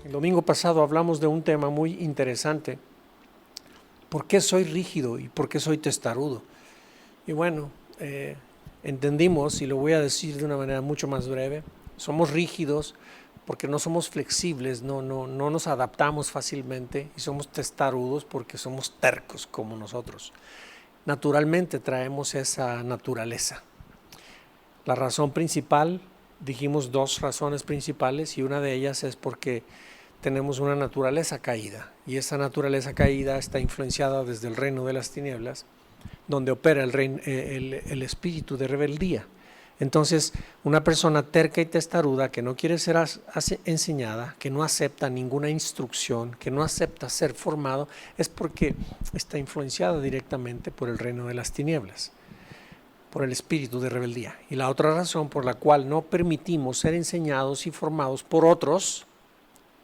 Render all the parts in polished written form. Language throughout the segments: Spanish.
El domingo pasado hablamos de un tema muy interesante. ¿Por qué soy rígido y por qué soy testarudo? Y bueno, entendimos, y lo voy a decir de una manera mucho más breve, somos rígidos porque no somos flexibles, no nos adaptamos fácilmente, y somos testarudos porque somos tercos como nosotros. Naturalmente traemos esa naturaleza. La razón principal, dijimos dos razones principales, y una de ellas es porque tenemos una naturaleza caída, y esa naturaleza caída está influenciada desde el reino de las tinieblas, donde opera el espíritu de rebeldía. Entonces, una persona terca y testaruda que no quiere ser enseñada, que no acepta ninguna instrucción, que no acepta ser formado, es porque está influenciada directamente por el reino de las tinieblas, por el espíritu de rebeldía. Y la otra razón por la cual no permitimos ser enseñados y formados por otros,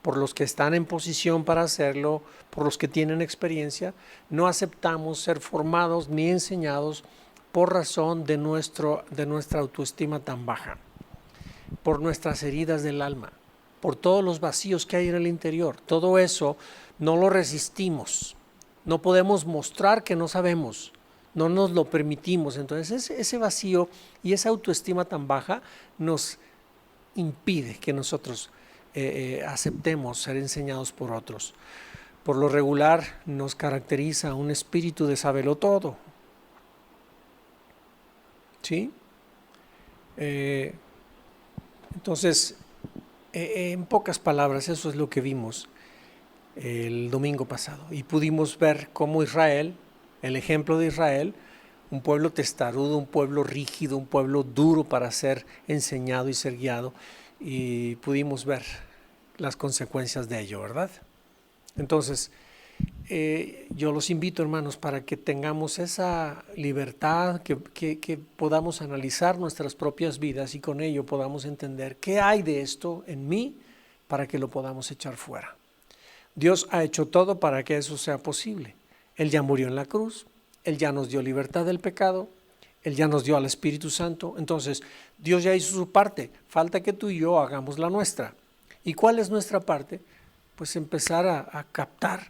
por los que están en posición para hacerlo, por los que tienen experiencia, no aceptamos ser formados ni enseñados por razón de nuestra autoestima tan baja, por nuestras heridas del alma, por todos los vacíos que hay en el interior. Todo eso no lo resistimos, no podemos mostrar que no sabemos, no nos lo permitimos. Entonces ese vacío y esa autoestima tan baja nos impide que nosotros aceptemos ser enseñados por otros. Por lo regular nos caracteriza un espíritu de sabelotodo, ¿sí? Entonces, en pocas palabras, eso es lo que vimos el domingo pasado, y pudimos ver cómo Israel, el ejemplo de Israel, un pueblo testarudo, un pueblo rígido, un pueblo duro para ser enseñado y ser guiado, y pudimos ver las consecuencias de ello, ¿verdad? Entonces, yo los invito, hermanos, para que tengamos esa libertad, que podamos analizar nuestras propias vidas y con ello podamos entender qué hay de esto en mí para que lo podamos echar fuera. Dios ha hecho todo para que eso sea posible. Él ya murió en la cruz, Él ya nos dio libertad del pecado, Él ya nos dio al Espíritu Santo. Entonces, Dios ya hizo su parte, falta que tú y yo hagamos la nuestra. ¿Y cuál es nuestra parte? Pues empezar a captar,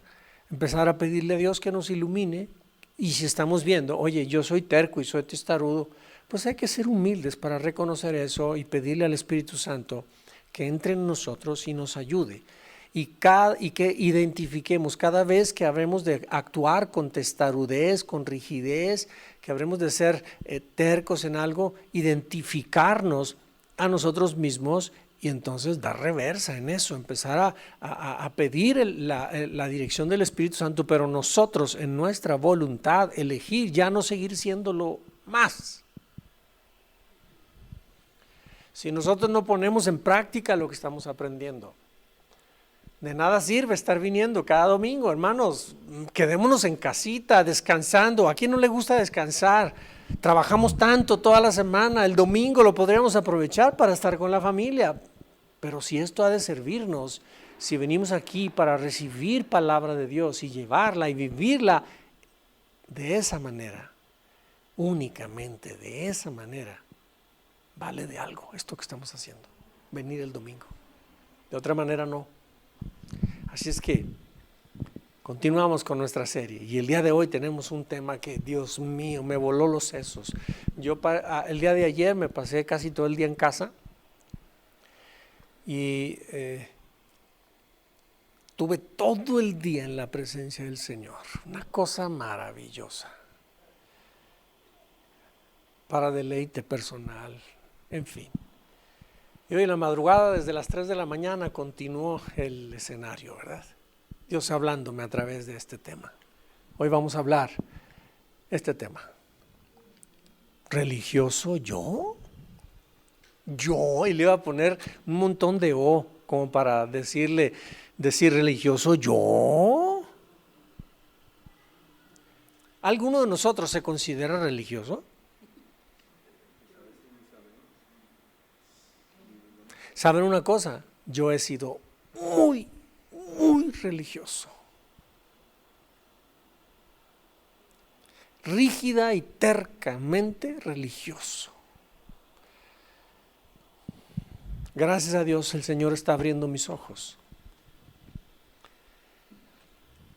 empezar a pedirle a Dios que nos ilumine. Y si estamos viendo, oye, yo soy terco y soy testarudo, pues hay que ser humildes para reconocer eso y pedirle al Espíritu Santo que entre en nosotros y nos ayude. Y que identifiquemos cada vez que habremos de actuar con testarudez, con rigidez, que habremos de ser tercos en algo, identificarnos a nosotros mismos y entonces dar reversa en eso, empezar a pedir la dirección del Espíritu Santo, pero nosotros en nuestra voluntad elegir ya no seguir siéndolo más. Si nosotros no ponemos en práctica lo que estamos aprendiendo, de nada sirve estar viniendo cada domingo, hermanos. Quedémonos en casita, descansando. ¿A quién no le gusta descansar? Trabajamos tanto toda la semana, el domingo lo podríamos aprovechar para estar con la familia. Pero si esto ha de servirnos, si venimos aquí para recibir palabra de Dios y llevarla y vivirla de esa manera, únicamente de esa manera, vale de algo esto que estamos haciendo, venir el domingo. De otra manera no. Así es que continuamos con nuestra serie y el día de hoy tenemos un tema que, Dios mío, me voló los sesos. Yo el día de ayer me pasé casi todo el día en casa y tuve todo el día en la presencia del Señor, una cosa maravillosa, para deleite personal, en fin. Y hoy en la madrugada, desde las 3 de la mañana, continuó el escenario, ¿verdad? Dios hablándome a través de este tema. Hoy vamos a hablar este tema. ¿Religioso yo? Yo, y le iba a poner un montón de O, como para decir religioso yo. ¿Alguno de nosotros se considera religioso? ¿Saben una cosa? Yo he sido muy, muy religioso. Rígida y tercamente religioso. Gracias a Dios el Señor está abriendo mis ojos.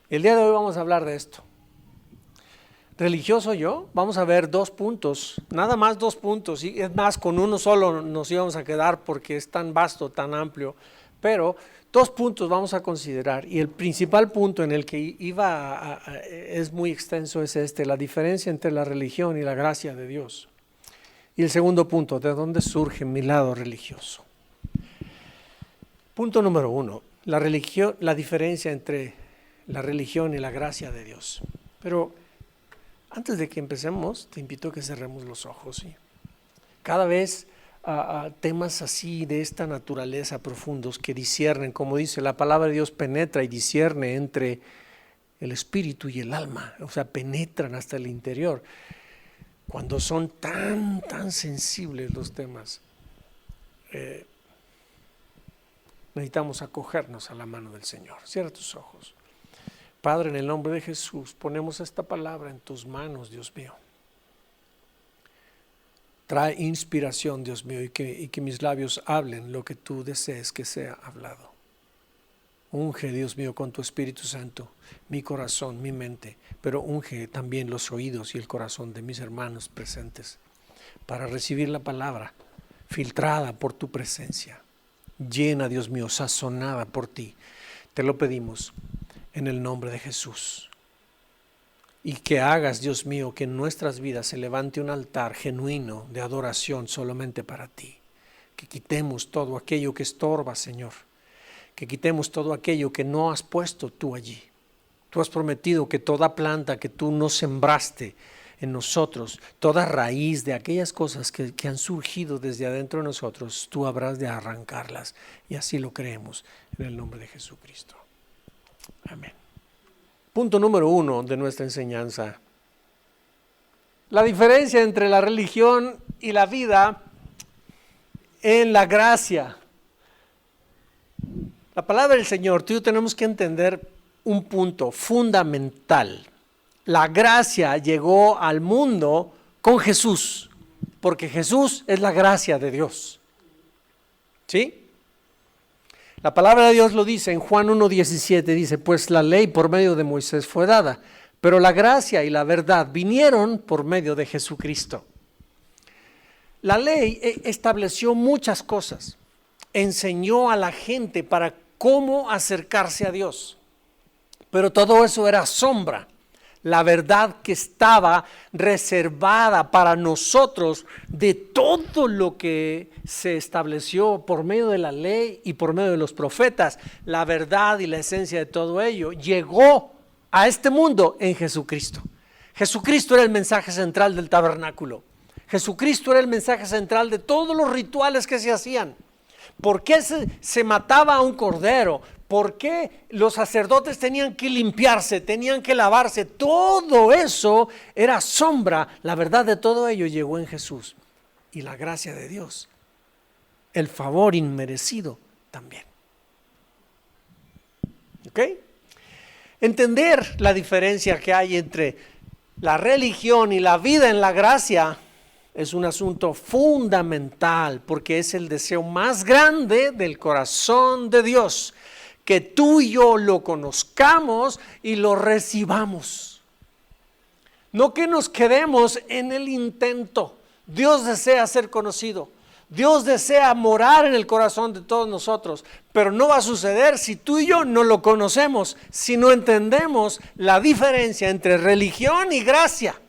El día de hoy vamos a hablar de esto. ¿Religioso yo? Vamos a ver 2 puntos, nada más 2 puntos, y es más, con uno solo nos íbamos a quedar porque es tan vasto, tan amplio, pero 2 puntos vamos a considerar, y el principal punto en el que es muy extenso es la diferencia entre la religión y la gracia de Dios. Y el segundo punto, ¿de dónde surge mi lado religioso? Punto número 1, la diferencia entre la religión y la gracia de Dios. Pero antes de que empecemos, te invito a que cerremos los ojos. ¿Sí? Cada vez temas así de esta naturaleza profundos que disciernen, como dice la palabra de Dios, penetra y discierne entre el espíritu y el alma, o sea, penetran hasta el interior. Cuando son tan sensibles los temas, necesitamos acogernos a la mano del Señor. Cierra tus ojos. Padre, en el nombre de Jesús, ponemos esta palabra en tus manos, Dios mío. Trae inspiración, Dios mío, y que mis labios hablen lo que tú desees que sea hablado. Unge, Dios mío, con tu Espíritu Santo, mi corazón, mi mente, pero unge también los oídos y el corazón de mis hermanos presentes para recibir la palabra filtrada por tu presencia, llena, Dios mío, sazonada por ti. Te lo pedimos en el nombre de Jesús. Y que hagas, Dios mío, que en nuestras vidas se levante un altar genuino de adoración solamente para ti. Que quitemos todo aquello que estorba, Señor. Que quitemos todo aquello que no has puesto tú allí. Tú has prometido que toda planta que tú no sembraste en nosotros, toda raíz de aquellas cosas que han surgido desde adentro de nosotros, tú habrás de arrancarlas. Y así lo creemos en el nombre de Jesucristo. Amén. Punto número 1 de nuestra enseñanza. La diferencia entre la religión y la vida en la gracia. La palabra del Señor, tú y yo tenemos que entender un punto fundamental. La gracia llegó al mundo con Jesús, porque Jesús es la gracia de Dios. ¿Sí? La palabra de Dios lo dice en Juan 1:17, dice, pues la ley por medio de Moisés fue dada, pero la gracia y la verdad vinieron por medio de Jesucristo. La ley estableció muchas cosas, enseñó a la gente para cómo acercarse a Dios, pero todo eso era sombra. La verdad que estaba reservada para nosotros de todo lo que se estableció por medio de la ley y por medio de los profetas, la verdad y la esencia de todo ello llegó a este mundo en Jesucristo. Jesucristo era el mensaje central del tabernáculo. Jesucristo era el mensaje central de todos los rituales que se hacían. ¿Por qué se mataba a un cordero? ¿Por qué los sacerdotes tenían que limpiarse, tenían que lavarse? Todo eso era sombra. La verdad de todo ello llegó en Jesús. Y la gracia de Dios, el favor inmerecido también. ¿Ok? Entender la diferencia que hay entre la religión y la vida en la gracia es un asunto fundamental, porque es el deseo más grande del corazón de Dios, que tú y yo lo conozcamos y lo recibamos. No que nos quedemos en el intento. Dios desea ser conocido. Dios desea morar en el corazón de todos nosotros, pero no va a suceder si tú y yo no lo conocemos, si no entendemos la diferencia entre religión y gracia.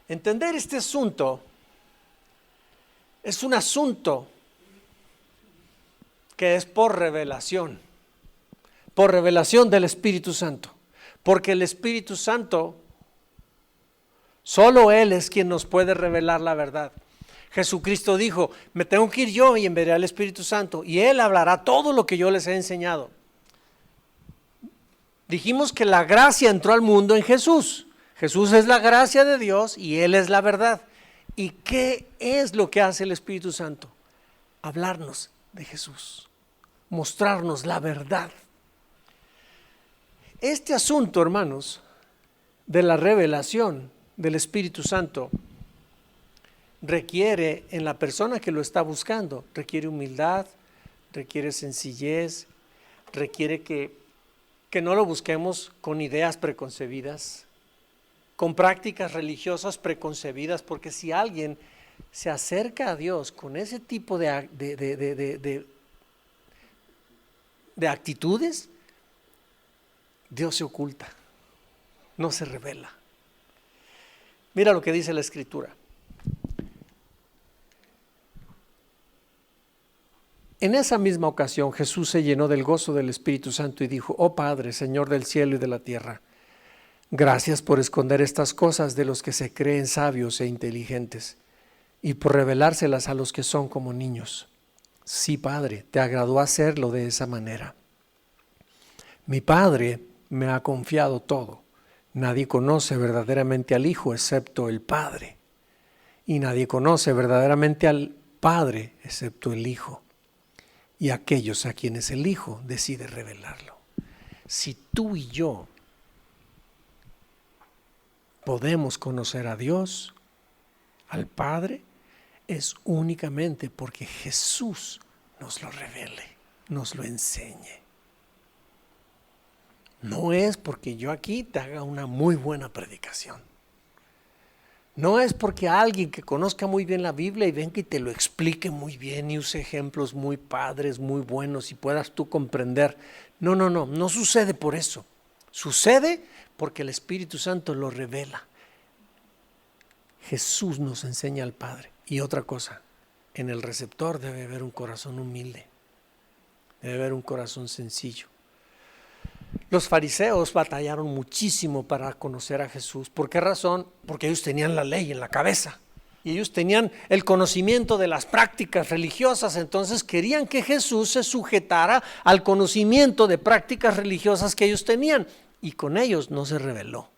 Entender este asunto es un asunto que es por revelación del Espíritu Santo, porque el Espíritu Santo, solo Él es quien nos puede revelar la verdad. Jesucristo dijo, me tengo que ir yo y enviaré al Espíritu Santo, y Él hablará todo lo que yo les he enseñado. Dijimos que la gracia entró al mundo en Jesús. Jesús es la gracia de Dios y Él es la verdad. ¿Y qué es lo que hace el Espíritu Santo? Hablarnos de Jesús, mostrarnos la verdad. Este asunto, hermanos, de la revelación del Espíritu Santo requiere en la persona que lo está buscando, requiere humildad, requiere sencillez, requiere que no lo busquemos con ideas preconcebidas, con prácticas religiosas preconcebidas, porque si alguien se acerca a Dios con ese tipo de actitudes, Dios se oculta, no se revela. Mira lo que dice la Escritura. En esa misma ocasión Jesús se llenó del gozo del Espíritu Santo y dijo: Oh Padre, Señor del cielo y de la tierra, gracias por esconder estas cosas de los que se creen sabios e inteligentes y por revelárselas a los que son como niños. Sí, Padre, te agradó hacerlo de esa manera. Mi Padre me ha confiado todo. Nadie conoce verdaderamente al Hijo excepto el Padre, y nadie conoce verdaderamente al Padre excepto el Hijo, y aquellos a quienes el Hijo decide revelarlo. Si tú y yo podemos conocer a Dios, al Padre, es únicamente porque Jesús nos lo revele, nos lo enseñe. No es porque yo aquí te haga una muy buena predicación. No es porque alguien que conozca muy bien la Biblia y venga y te lo explique muy bien y use ejemplos muy padres, muy buenos y puedas tú comprender. No sucede por eso. Sucede porque el Espíritu Santo lo revela. Jesús nos enseña al Padre. Y otra cosa, en el receptor debe haber un corazón humilde, debe haber un corazón sencillo. Los fariseos batallaron muchísimo para conocer a Jesús. ¿Por qué razón? Porque ellos tenían la ley en la cabeza y ellos tenían el conocimiento de las prácticas religiosas, entonces querían que Jesús se sujetara al conocimiento de prácticas religiosas que ellos tenían, y con ellos no se reveló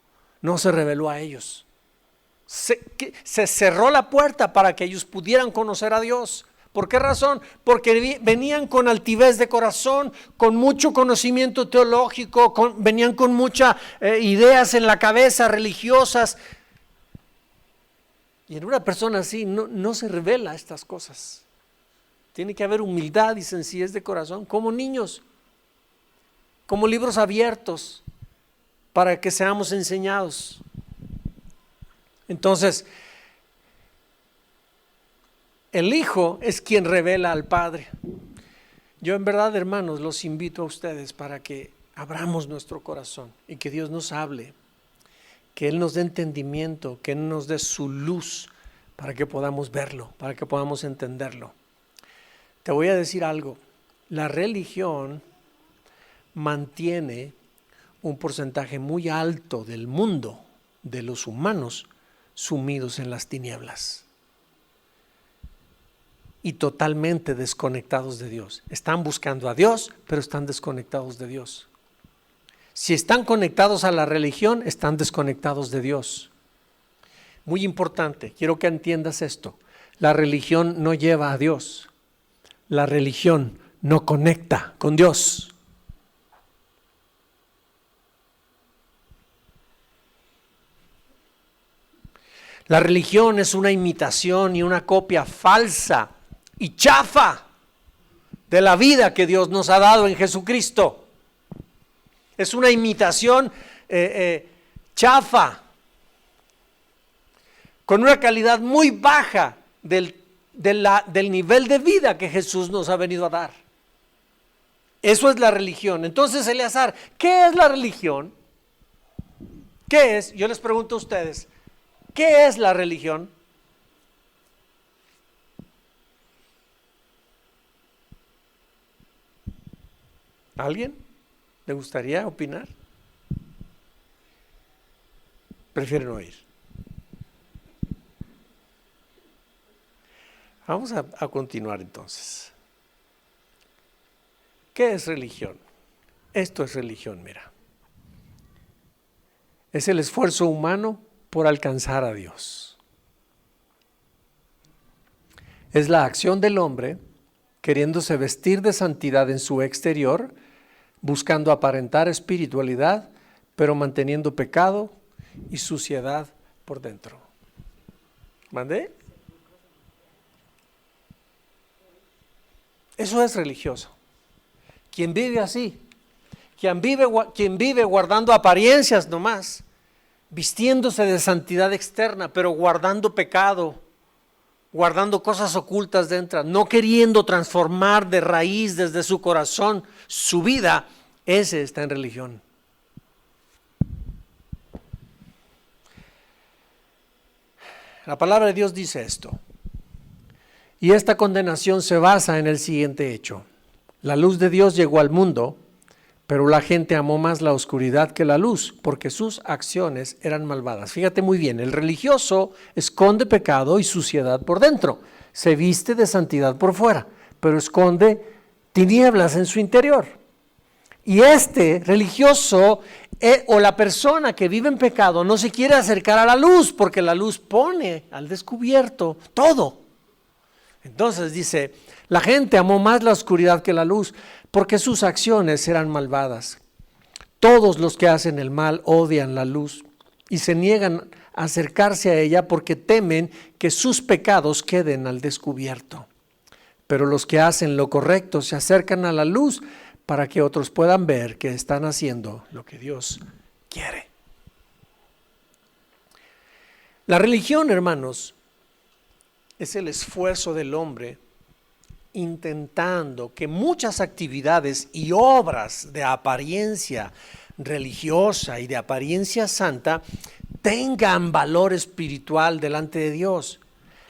a ellos. Se cerró la puerta para que ellos pudieran conocer a Dios. ¿Por qué razón? Porque venían con altivez de corazón, con mucho conocimiento teológico, venían con muchas ideas en la cabeza religiosas. Y en una persona así no se revela estas cosas. Tiene que haber humildad y sencillez de corazón, como niños, como libros abiertos para que seamos enseñados. Entonces, el Hijo es quien revela al Padre. Yo en verdad, hermanos, los invito a ustedes para que abramos nuestro corazón y que Dios nos hable, que Él nos dé entendimiento, que Él nos dé su luz para que podamos verlo, para que podamos entenderlo. Te voy a decir algo, la religión mantiene un porcentaje muy alto del mundo, de los humanos, sumidos en las tinieblas y totalmente desconectados de Dios. Están buscando a Dios, pero están desconectados de Dios. Si están conectados a la religión, están desconectados de Dios. Muy importante, quiero que entiendas esto. La religión no lleva a Dios. La religión no conecta con Dios. La religión es una imitación y una copia falsa y chafa de la vida que Dios nos ha dado en Jesucristo. Es una imitación chafa, con una calidad muy baja del nivel de vida que Jesús nos ha venido a dar. Eso es la religión. Entonces, Eleazar, ¿qué es la religión? ¿Qué es? Yo les pregunto a ustedes, ¿qué es la religión? ¿Alguien le gustaría opinar? Prefieren oír. Vamos a continuar entonces. ¿Qué es religión? Esto es religión, mira. Es el esfuerzo humano por alcanzar a Dios. Es la acción del hombre queriéndose vestir de santidad en su exterior, buscando aparentar espiritualidad, pero manteniendo pecado y suciedad por dentro. ¿Mandé? Eso es religioso. Quien vive así, quien vive guardando apariencias nomás, vistiéndose de santidad externa, pero guardando pecado, guardando cosas ocultas dentro, no queriendo transformar de raíz desde su corazón su vida, ese está en religión. La palabra de Dios dice esto. Y esta condenación se basa en el siguiente hecho. La luz de Dios llegó al mundo, pero la gente amó más la oscuridad que la luz, porque sus acciones eran malvadas. Fíjate muy bien, el religioso esconde pecado y suciedad por dentro, se viste de santidad por fuera, pero esconde tinieblas en su interior. Y este religioso o la persona que vive en pecado no se quiere acercar a la luz, porque la luz pone al descubierto todo. Entonces dice, la gente amó más la oscuridad que la luz, porque sus acciones eran malvadas. Todos los que hacen el mal odian la luz y se niegan a acercarse a ella porque temen que sus pecados queden al descubierto. Pero los que hacen lo correcto se acercan a la luz para que otros puedan ver que están haciendo lo que Dios quiere. La religión, hermanos, es el esfuerzo del hombre intentando que muchas actividades y obras de apariencia religiosa y de apariencia santa tengan valor espiritual delante de Dios.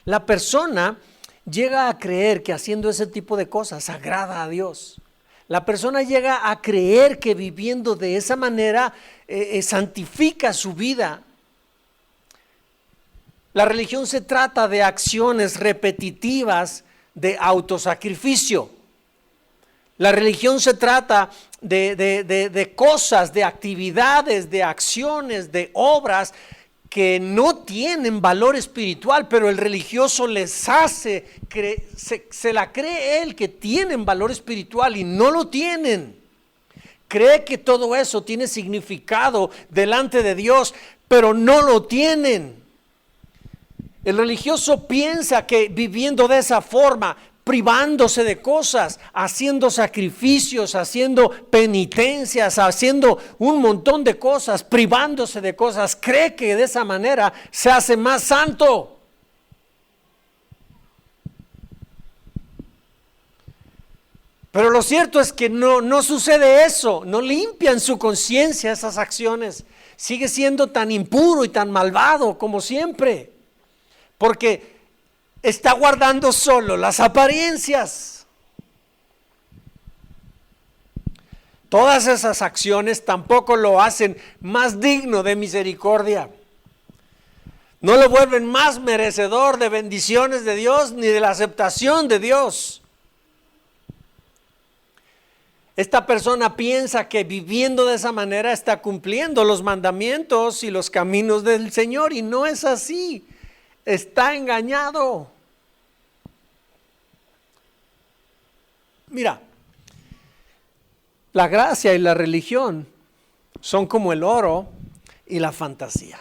La persona llega a creer que haciendo ese tipo de cosas agrada a Dios. La persona llega a creer que viviendo de esa manera santifica su vida. La religión se trata de acciones repetitivas de autosacrificio. La religión se trata de cosas, de actividades, de acciones, de obras que no tienen valor espiritual, pero el religioso les hace, se la cree él que tienen valor espiritual y no lo tienen. Cree que todo eso tiene significado delante de Dios, pero no lo tienen. El religioso piensa que viviendo de esa forma, privándose de cosas, haciendo sacrificios, haciendo penitencias, haciendo un montón de cosas, privándose de cosas, cree que de esa manera se hace más santo. Pero lo cierto es que no sucede eso, no limpian su conciencia esas acciones. Sigue siendo tan impuro y tan malvado como siempre. Porque está guardando solo las apariencias. Todas esas acciones tampoco lo hacen más digno de misericordia. No lo vuelven más merecedor de bendiciones de Dios ni de la aceptación de Dios. Esta persona piensa que viviendo de esa manera está cumpliendo los mandamientos y los caminos del Señor, y no es así. Está engañado. Mira, la gracia y la religión son como el oro y la fantasía.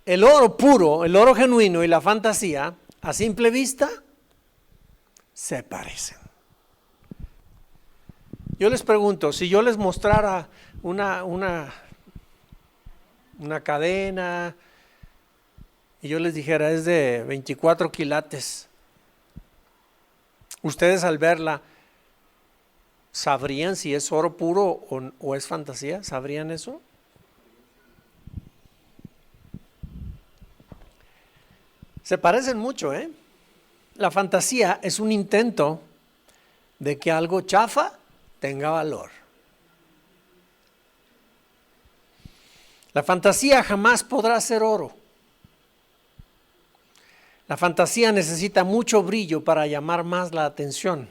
El oro puro, el oro genuino y la fantasía, a simple vista, se parecen. Yo les pregunto, si yo les mostrara una cadena y yo les dijera es de 24 quilates, ustedes al verla ¿sabrían si es oro puro o es fantasía? ¿Sabrían eso? Se parecen mucho, ¿eh? La fantasía es un intento de que algo chafa tenga valor. La fantasía jamás podrá ser oro. La fantasía necesita mucho brillo para llamar más la atención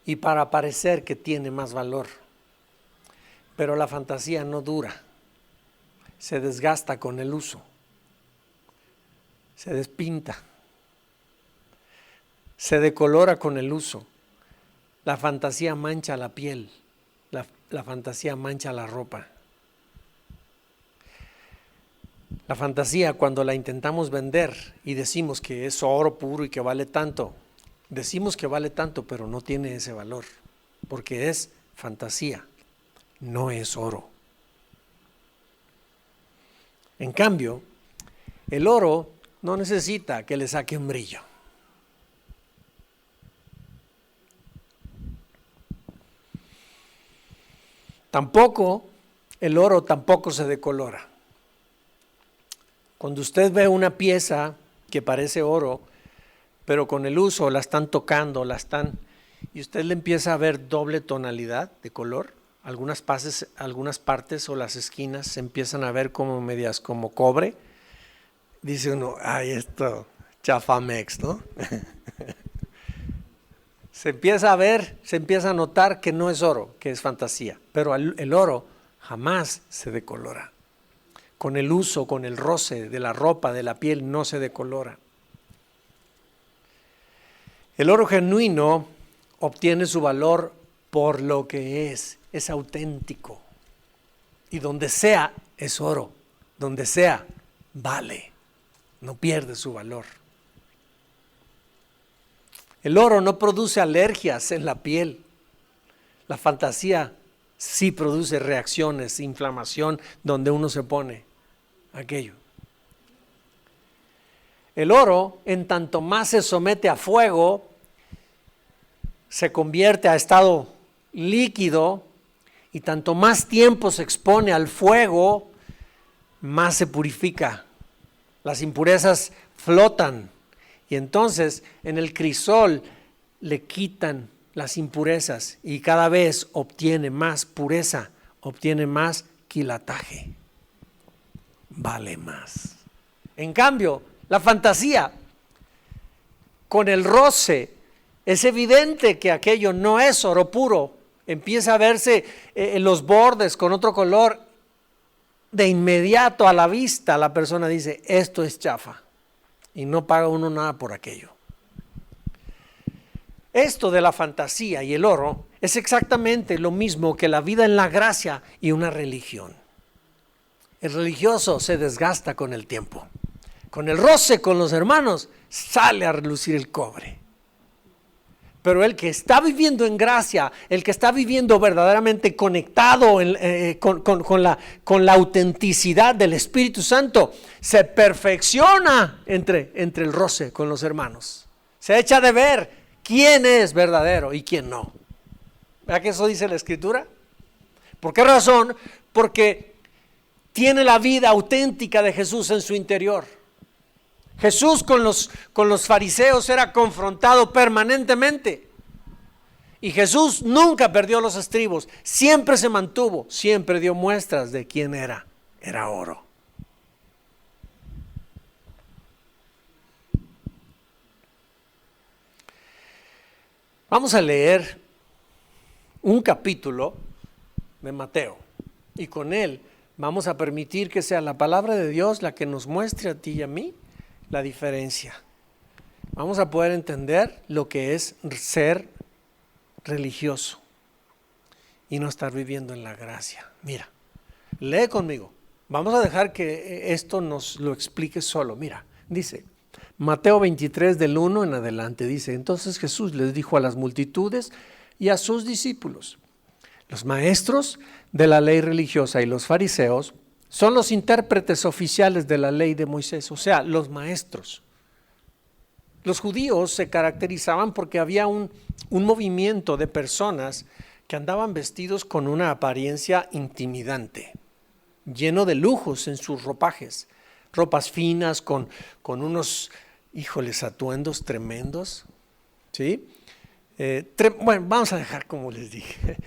y para parecer que tiene más valor. Pero la fantasía no dura, se desgasta con el uso. se despinta, se decolora con el uso. La fantasía mancha la piel, la fantasía mancha la ropa. La fantasía, cuando la intentamos vender y decimos que es oro puro y que vale tanto, decimos que vale tanto, pero no tiene ese valor, porque es fantasía, no es oro. En cambio, el oro no necesita que le saquen brillo. Tampoco, el oro tampoco se decolora. Cuando usted ve una pieza que parece oro, pero con el uso la están tocando, y usted le empieza a ver doble tonalidad de color, algunas partes o las esquinas se empiezan a ver como medias como cobre, dice uno, ay, esto, chafamex, ¿no? Se empieza a ver, se empieza a notar que no es oro, que es fantasía, pero el oro jamás se decolora. Con el uso, con el roce de la ropa, de la piel, no se decolora. El oro genuino obtiene su valor por lo que es auténtico. Y donde sea, es oro. Donde sea, vale. No pierde su valor. El oro no produce alergias en la piel. La fantasía sí produce reacciones, inflamación, donde uno se pone aquello. El oro, en tanto más se somete a fuego, se convierte a estado líquido, y tanto más tiempo se expone al fuego, más se purifica. Las impurezas flotan, y entonces en el crisol le quitan las impurezas y cada vez obtiene más pureza, obtiene más quilataje. Vale más. En cambio, la fantasía, con el roce, es evidente que aquello no es oro puro. Empieza a verse en los bordes con otro color. De inmediato a la vista la persona dice, esto es chafa. Y no paga uno nada por aquello. Esto de la fantasía y el oro es exactamente lo mismo que la vida en la gracia y una religión. El religioso se desgasta con el tiempo. Con el roce con los hermanos sale a relucir el cobre. Pero el que está viviendo en gracia, el que está viviendo verdaderamente conectado con la autenticidad del Espíritu Santo, se perfecciona entre el roce con los hermanos. Se echa de ver quién es verdadero y quién no. ¿Verdad que eso dice la Escritura? ¿Por qué razón? Porque tiene la vida auténtica de Jesús en su interior. Jesús con los fariseos era confrontado permanentemente. Y Jesús nunca perdió los estribos, siempre se mantuvo, siempre dio muestras de quién era. Era oro. Vamos a leer un capítulo de Mateo y con él vamos a permitir que sea la palabra de Dios la que nos muestre a ti y a mí la diferencia. Vamos a poder entender lo que es ser religioso y no estar viviendo en la gracia. Mira, lee conmigo. Vamos a dejar que esto nos lo explique solo. Mira, dice Mateo 23 del 1 en adelante, dice, entonces Jesús les dijo a las multitudes y a sus discípulos, los maestros de la ley religiosa y los fariseos son los intérpretes oficiales de la ley de Moisés, o sea, los maestros. Los judíos se caracterizaban porque había un movimiento de personas que andaban vestidos con una apariencia intimidante, lleno de lujos en sus ropajes, ropas finas con unos, atuendos tremendos, ¿sí? Bueno, vamos a dejar como les dije.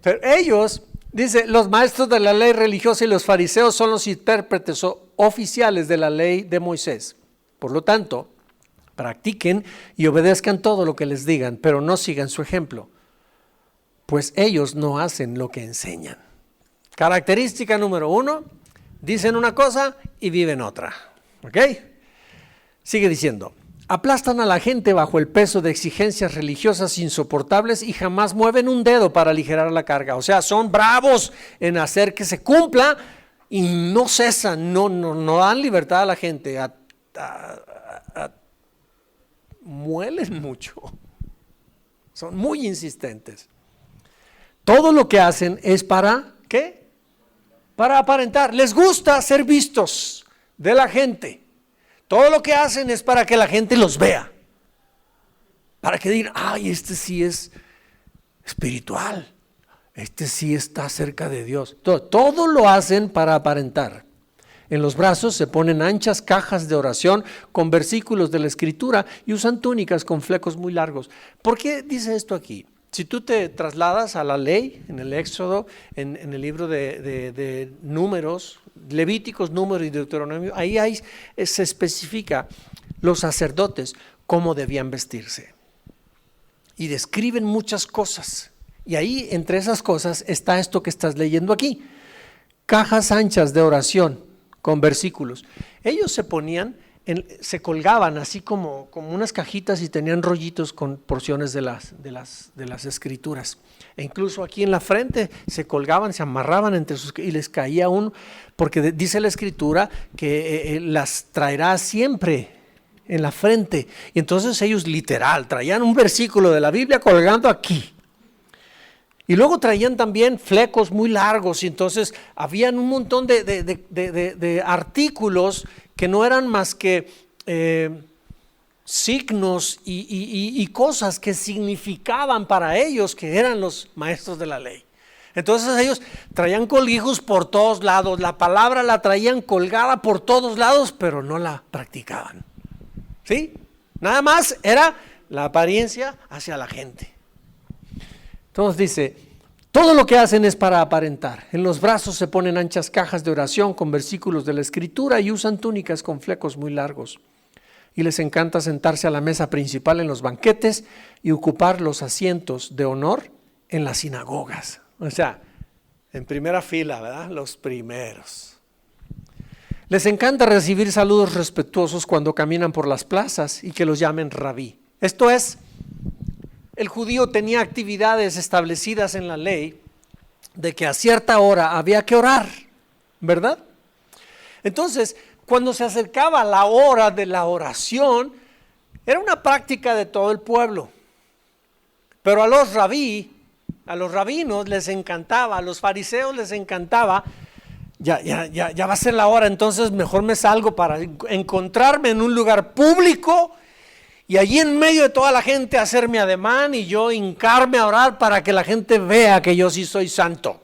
Pero ellos, dice, los maestros de la ley religiosa y los fariseos son los intérpretes oficiales de la ley de Moisés. Por lo tanto, practiquen y obedezcan todo lo que les digan, pero no sigan su ejemplo, pues ellos no hacen lo que enseñan. Característica número 1, dicen una cosa y viven otra. ¿Ok? Sigue diciendo, aplastan a la gente bajo el peso de exigencias religiosas insoportables y jamás mueven un dedo para aligerar la carga. O sea, son bravos en hacer que se cumpla y no cesan, no dan libertad a la gente. Muelen mucho. Son muy insistentes. Todo lo que hacen es para, ¿qué? Para aparentar. Les gusta ser vistos de la gente. Todo lo que hacen es para que la gente los vea. Para que digan, ay, este sí es espiritual. Este sí está cerca de Dios. Todo lo hacen para aparentar. En los brazos se ponen anchas cajas de oración con versículos de la Escritura y usan túnicas con flecos muy largos. ¿Por qué dice esto aquí? Si tú te trasladas a la ley, en el Éxodo, en el libro de Números, Levíticos, Números y Deuteronomio, ahí se especifica los sacerdotes cómo debían vestirse. Y describen muchas cosas. Y ahí, entre esas cosas, está esto que estás leyendo aquí. Cajas anchas de oración con versículos. Ellos se ponían, se colgaban así como unas cajitas y tenían rollitos con porciones de las escrituras. E incluso aquí en la frente se colgaban, se amarraban entre sus y les caía uno, porque dice la Escritura que las traerá siempre en la frente. Y entonces ellos literal traían un versículo de la Biblia colgando aquí. Y luego traían también flecos muy largos y entonces habían un montón de artículos que no eran más que signos y cosas que significaban para ellos que eran los maestros de la ley. Entonces ellos traían colijos por todos lados, la palabra la traían colgada por todos lados, pero no la practicaban. ¿Sí? Nada más era la apariencia hacia la gente. Entonces dice, todo lo que hacen es para aparentar. En los brazos se ponen anchas cajas de oración con versículos de la Escritura y usan túnicas con flecos muy largos. Y les encanta sentarse a la mesa principal en los banquetes y ocupar los asientos de honor en las sinagogas. O sea, en primera fila, ¿verdad? Los primeros. Les encanta recibir saludos respetuosos cuando caminan por las plazas y que los llamen rabí. Esto es, el judío tenía actividades establecidas en la ley de que a cierta hora había que orar, ¿verdad? Entonces, cuando se acercaba la hora de la oración, era una práctica de todo el pueblo. Pero a los rabinos les encantaba, a los fariseos les encantaba, ya va a ser la hora, entonces mejor me salgo para encontrarme en un lugar público y allí en medio de toda la gente hacerme ademán y yo hincarme a orar para que la gente vea que yo sí soy santo.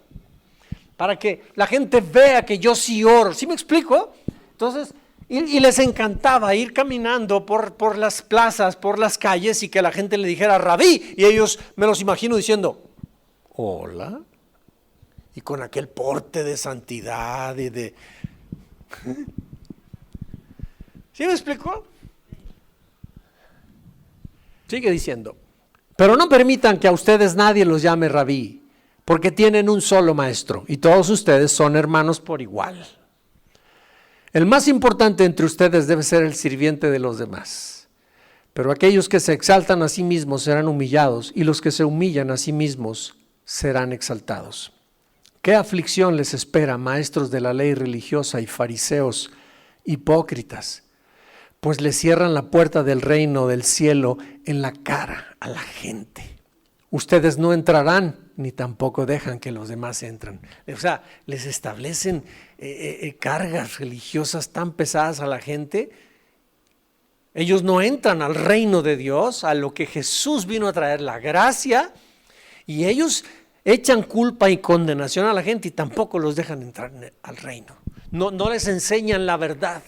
Para que la gente vea que yo sí oro. ¿Sí me explico? Entonces, y les encantaba ir caminando por las plazas, por las calles y que la gente le dijera rabí. Y ellos, me los imagino diciendo, hola. Y con aquel porte de santidad y de... ¿Sí me explico? Sigue diciendo, pero no permitan que a ustedes nadie los llame rabí, porque tienen un solo maestro y todos ustedes son hermanos por igual. El más importante entre ustedes debe ser el sirviente de los demás, pero aquellos que se exaltan a sí mismos serán humillados y los que se humillan a sí mismos serán exaltados. ¿Qué aflicción les espera, maestros de la ley religiosa y fariseos hipócritas? Pues le cierran la puerta del reino del cielo en la cara a la gente. Ustedes no entrarán, ni tampoco dejan que los demás entren. O sea, les establecen cargas religiosas tan pesadas a la gente. Ellos no entran al reino de Dios, a lo que Jesús vino a traer, la gracia, y ellos echan culpa y condenación a la gente y tampoco los dejan entrar al reino. No les enseñan la verdad.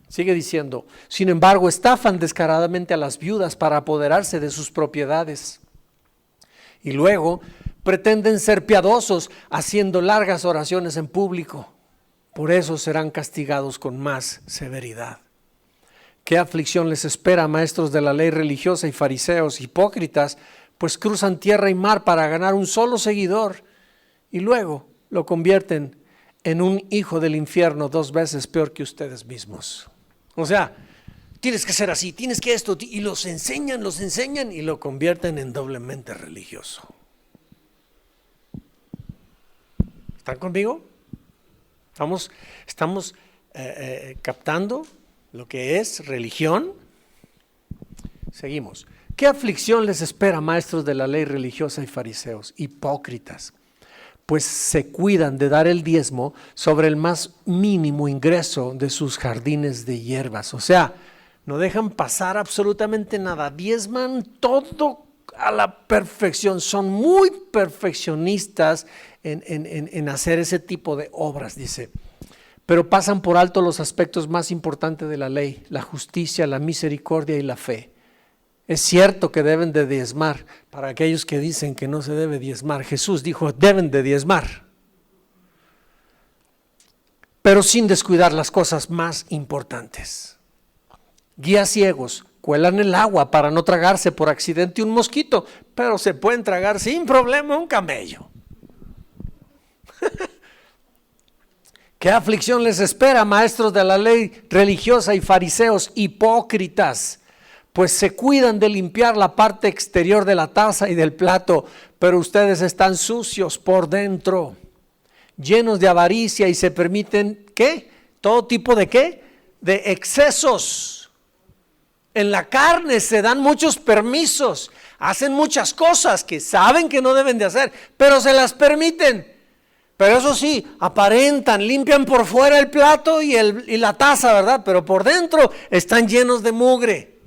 Sigue diciendo, sin embargo, estafan descaradamente a las viudas para apoderarse de sus propiedades. Y luego pretenden ser piadosos haciendo largas oraciones en público. Por eso serán castigados con más severidad. ¿Qué aflicción les espera, maestros de la ley religiosa y fariseos hipócritas? Pues cruzan tierra y mar para ganar un solo seguidor y luego lo convierten en un hijo del infierno 2 veces peor que ustedes mismos. O sea, tienes que ser así, tienes que esto, y los enseñan y lo convierten en doblemente religioso. ¿Están conmigo? Estamos captando lo que es religión. Seguimos. ¿Qué aflicción les espera, maestros de la ley religiosa y fariseos, hipócritas? Pues se cuidan de dar el diezmo sobre el más mínimo ingreso de sus jardines de hierbas. O sea, no dejan pasar absolutamente nada, diezman todo a la perfección, son muy perfeccionistas en hacer ese tipo de obras, dice. Pero pasan por alto los aspectos más importantes de la ley, la justicia, la misericordia y la fe. Es cierto que deben de diezmar. Para aquellos que dicen que no se debe diezmar, Jesús dijo, deben de diezmar. Pero sin descuidar las cosas más importantes. Guías ciegos cuelan el agua para no tragarse por accidente un mosquito, pero se pueden tragar sin problema un camello. ¿Qué aflicción les espera, maestros de la ley religiosa y fariseos hipócritas? Pues se cuidan de limpiar la parte exterior de la taza y del plato, pero ustedes están sucios por dentro, llenos de avaricia y se permiten, ¿qué? Todo tipo de ¿qué? De excesos. En la carne se dan muchos permisos, hacen muchas cosas que saben que no deben de hacer, pero se las permiten. Pero eso sí, aparentan, limpian por fuera el plato y la taza, ¿verdad? Pero por dentro están llenos de mugre.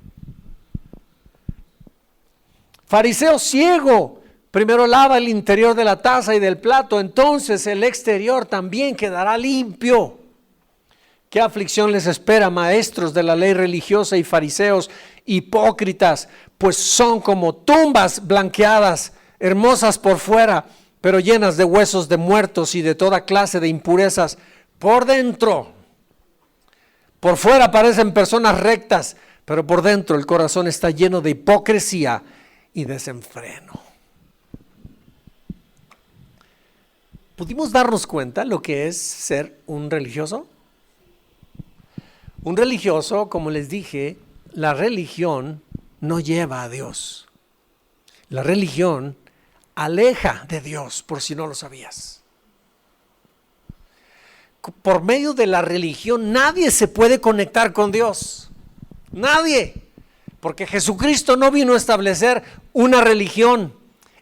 Fariseo ciego, primero lava el interior de la taza y del plato, entonces el exterior también quedará limpio. ¿Qué aflicción les espera, maestros de la ley religiosa y fariseos hipócritas? Pues son como tumbas blanqueadas, hermosas por fuera, pero llenas de huesos de muertos y de toda clase de impurezas por dentro. Por fuera parecen personas rectas, pero por dentro el corazón está lleno de hipocresía y desenfreno. ¿Pudimos darnos cuenta lo que es ser un religioso? Un religioso, como les dije, la religión no lleva a Dios. La religión aleja de Dios, por si no lo sabías. Por medio de la religión nadie se puede conectar con Dios. Nadie. Porque Jesucristo no vino a establecer una religión.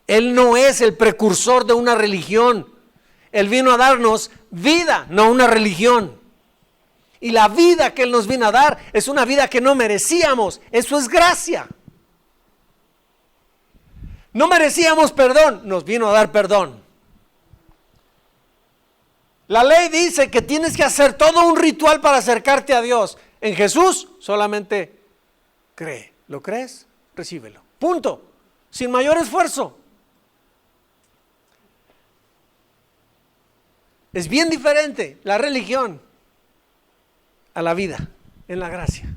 Él no es el precursor de una religión. Él vino a darnos vida, no una religión. Y la vida que Él nos vino a dar es una vida que no merecíamos. Eso es gracia. No merecíamos perdón, nos vino a dar perdón. La ley dice que tienes que hacer todo un ritual para acercarte a Dios. En Jesús solamente cree. ¿Lo crees? Recíbelo. Punto. Sin mayor esfuerzo. Es bien diferente la religión a la vida en la gracia.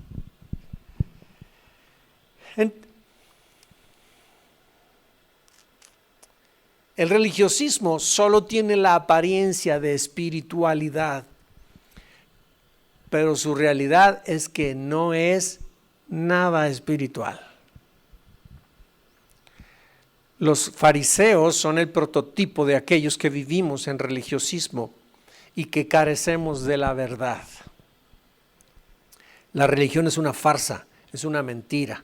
El religiosismo solo tiene la apariencia de espiritualidad, pero su realidad es que no es nada espiritual. Los fariseos son el prototipo de aquellos que vivimos en religiosismo y que carecemos de la verdad. La religión es una farsa, es una mentira.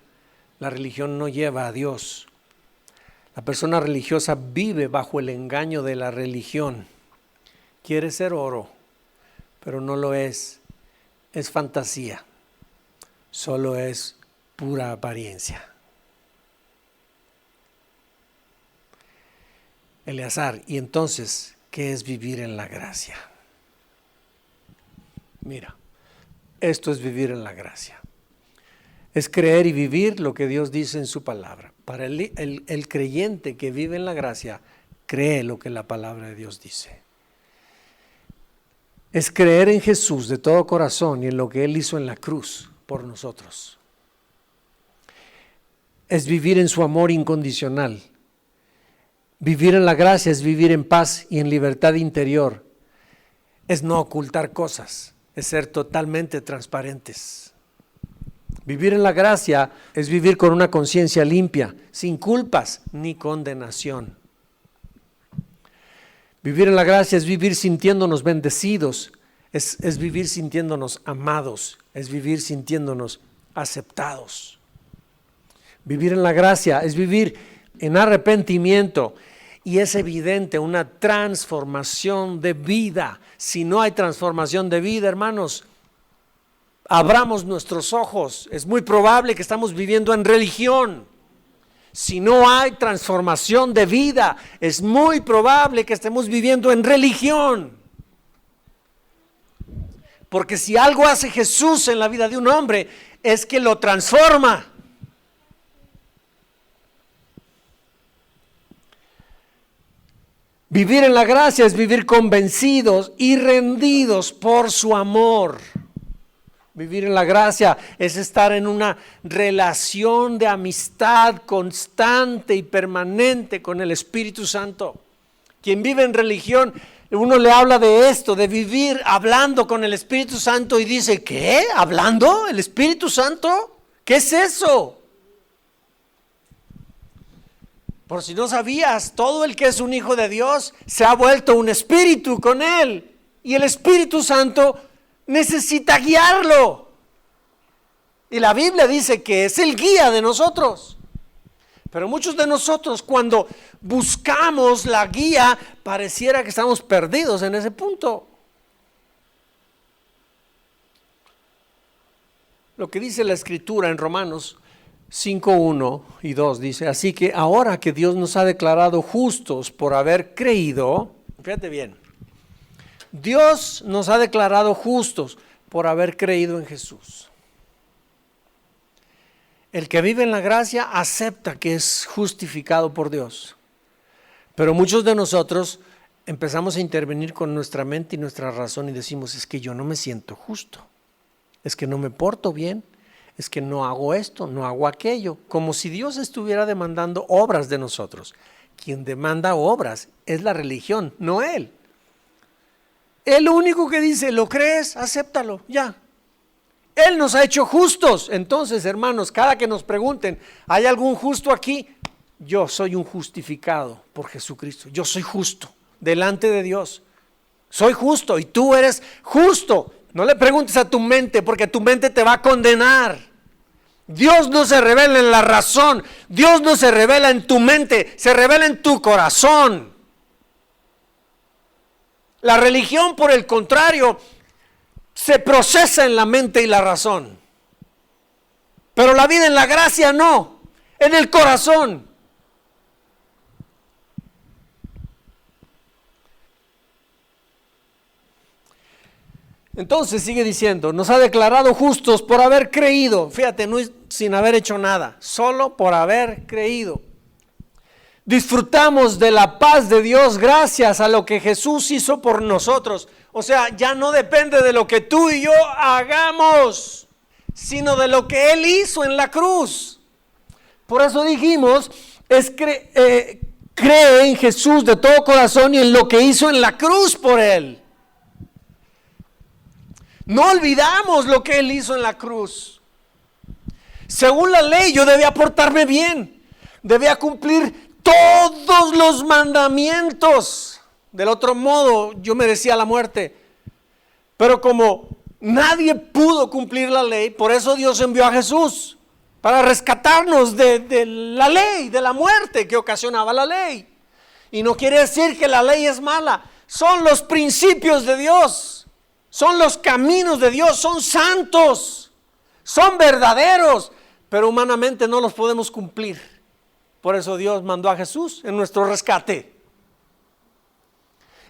La religión no lleva a Dios. La persona religiosa vive bajo el engaño de la religión. Quiere ser oro, pero no lo es. Es fantasía. Solo es pura apariencia. Eleazar, ¿y entonces qué es vivir en la gracia? Mira, esto es vivir en la gracia. Es creer y vivir lo que Dios dice en su palabra. Para el creyente que vive en la gracia, cree lo que la palabra de Dios dice. Es creer en Jesús de todo corazón y en lo que Él hizo en la cruz por nosotros. Es vivir en su amor incondicional. Vivir en la gracia es vivir en paz y en libertad interior. Es no ocultar cosas, es ser totalmente transparentes. Vivir en la gracia es vivir con una conciencia limpia, sin culpas ni condenación. Vivir en la gracia es vivir sintiéndonos bendecidos, es vivir sintiéndonos amados, es vivir sintiéndonos aceptados. Vivir en la gracia es vivir en arrepentimiento y es evidente una transformación de vida. Si no hay transformación de vida, hermanos, abramos nuestros ojos. Es muy probable que estamos viviendo en religión. Si no hay transformación de vida, es muy probable que estemos viviendo en religión. Porque si algo hace Jesús en la vida de un hombre, es que lo transforma. Vivir en la gracia es vivir convencidos y rendidos por su amor. Vivir en la gracia es estar en una relación de amistad constante y permanente con el Espíritu Santo. Quien vive en religión, uno le habla de esto, de vivir hablando con el Espíritu Santo y dice, ¿qué? ¿Hablando? ¿El Espíritu Santo? ¿Qué es eso? Por si no sabías, todo el que es un hijo de Dios se ha vuelto un espíritu con Él. Y el Espíritu Santo necesita guiarlo. Y la Biblia dice que es el guía de nosotros. Pero muchos de nosotros cuando buscamos la guía, pareciera que estamos perdidos en ese punto. Lo que dice la Escritura en Romanos 5:1 y 2 dice, así que ahora que Dios nos ha declarado justos por haber creído, fíjate bien, Dios nos ha declarado justos por haber creído en Jesús. El que vive en la gracia acepta que es justificado por Dios. Pero muchos de nosotros empezamos a intervenir con nuestra mente y nuestra razón y decimos, es que yo no me siento justo, es que no me porto bien, es que no hago esto, no hago aquello, como si Dios estuviera demandando obras de nosotros. Quien demanda obras es la religión, no Él. Él lo único que dice, ¿lo crees? Acéptalo, ya. Él nos ha hecho justos. Entonces, hermanos, cada que nos pregunten, ¿hay algún justo aquí? Yo soy un justificado por Jesucristo. Yo soy justo delante de Dios. Soy justo y tú eres justo. No le preguntes a tu mente porque tu mente te va a condenar. Dios no se revela en la razón. Dios no se revela en tu mente, se revela en tu corazón. La religión, por el contrario, se procesa en la mente y la razón. Pero la vida en la gracia no, en el corazón. Entonces sigue diciendo, nos ha declarado justos por haber creído. Fíjate, no es sin haber hecho nada, solo por haber creído. Disfrutamos de la paz de Dios gracias a lo que Jesús hizo por nosotros. O sea, ya no depende de lo que tú y yo hagamos, sino de lo que Él hizo en la cruz. Por eso dijimos, cree en Jesús de todo corazón y en lo que hizo en la cruz por Él. No olvidamos lo que Él hizo en la cruz. Según la ley, yo debía portarme bien, debía cumplir todos los mandamientos. Del otro modo, yo merecía la muerte. Pero como nadie pudo cumplir la ley, por eso Dios envió a Jesús para rescatarnos de la ley, de la muerte que ocasionaba la ley. Y no quiere decir que la ley es mala, son los principios de Dios. Son los caminos de Dios, son santos, son verdaderos, pero humanamente no los podemos cumplir. Por eso Dios mandó a Jesús en nuestro rescate.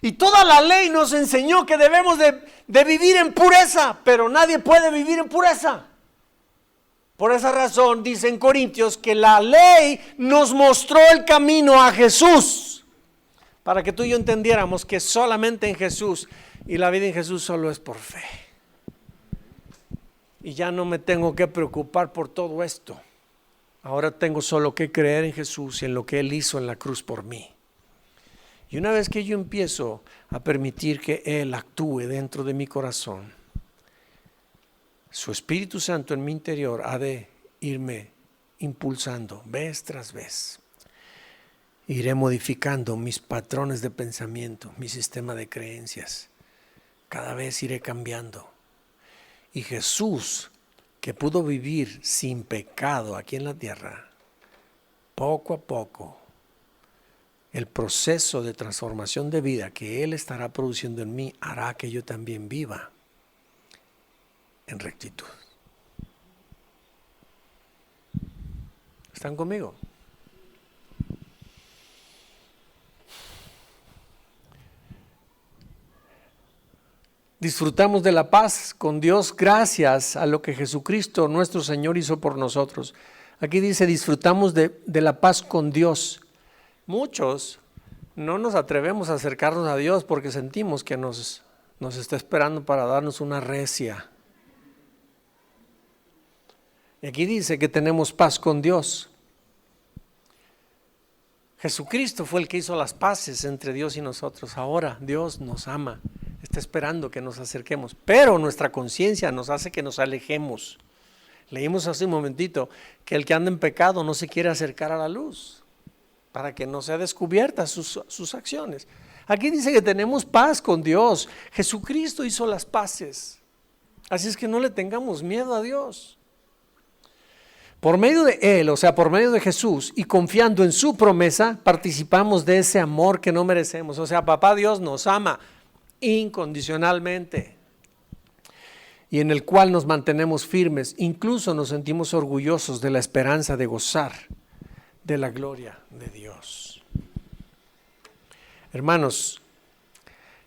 Y toda la ley nos enseñó que debemos de vivir en pureza, pero nadie puede vivir en pureza. Por esa razón dice en Corintios que la ley nos mostró el camino a Jesús, para que tú y yo entendiéramos que solamente en Jesús y la vida en Jesús solo es por fe. Y ya no me tengo que preocupar por todo esto. Ahora tengo solo que creer en Jesús y en lo que Él hizo en la cruz por mí. Y una vez que yo empiezo a permitir que Él actúe dentro de mi corazón, su Espíritu Santo en mi interior ha de irme impulsando vez tras vez. Iré modificando mis patrones de pensamiento, mi sistema de creencias. Cada vez iré cambiando. Y Jesús, que pudo vivir sin pecado aquí en la tierra, poco a poco, el proceso de transformación de vida que Él estará produciendo en mí hará que yo también viva en rectitud. ¿Están conmigo? Disfrutamos de la paz con Dios gracias a lo que Jesucristo nuestro Señor hizo por nosotros. Aquí dice disfrutamos de la paz con Dios. Muchos no nos atrevemos a acercarnos a Dios porque sentimos que nos está esperando para darnos una recia. Y aquí dice que tenemos paz con Dios. Jesucristo fue el que hizo las paces entre Dios y nosotros. Ahora Dios nos ama, está esperando que nos acerquemos, pero nuestra conciencia nos hace que nos alejemos. Leímos hace un momentito que el que anda en pecado no se quiere acercar a la luz para que no sea descubierta sus acciones. Aquí dice que tenemos paz con Dios. Jesucristo hizo las paces. Así es que no le tengamos miedo a Dios. Por medio de Él, o sea, por medio de Jesús y confiando en su promesa, participamos de ese amor que no merecemos. O sea, Papá Dios nos ama incondicionalmente y en el cual nos mantenemos firmes. Incluso nos sentimos orgullosos de la esperanza de gozar de la gloria de Dios. Hermanos,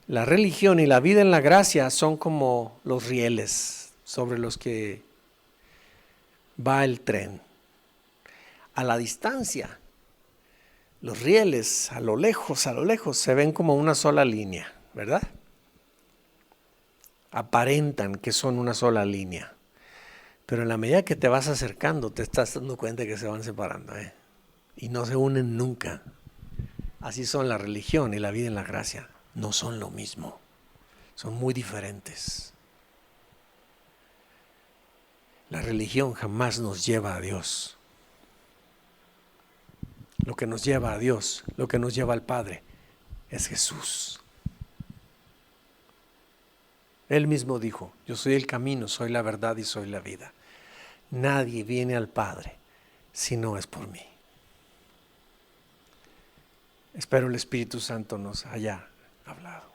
la religión y la vida en la gracia son como los rieles sobre los que va el tren. A la distancia, los rieles a lo lejos se ven como una sola línea, ¿verdad? Aparentan que son una sola línea, pero en la medida que te vas acercando te estás dando cuenta que se van separando, y no se unen nunca. Así son la religión y la vida en la gracia, no son lo mismo, son muy diferentes. La religión jamás nos lleva a Dios. Lo que nos lleva a Dios, lo que nos lleva al Padre, es Jesús. Él mismo dijo, yo soy el camino, soy la verdad y soy la vida. Nadie viene al Padre si no es por mí. Espero el Espíritu Santo nos haya hablado.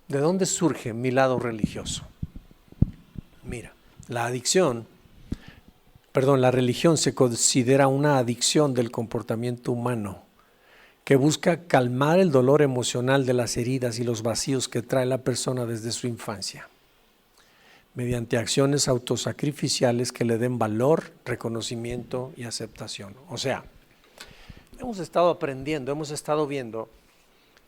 ¿De dónde surge mi lado religioso? Mira. La religión se considera una adicción del comportamiento humano que busca calmar el dolor emocional de las heridas y los vacíos que trae la persona desde su infancia, mediante acciones autosacrificiales que le den valor, reconocimiento y aceptación. O sea, hemos estado aprendiendo, hemos estado viendo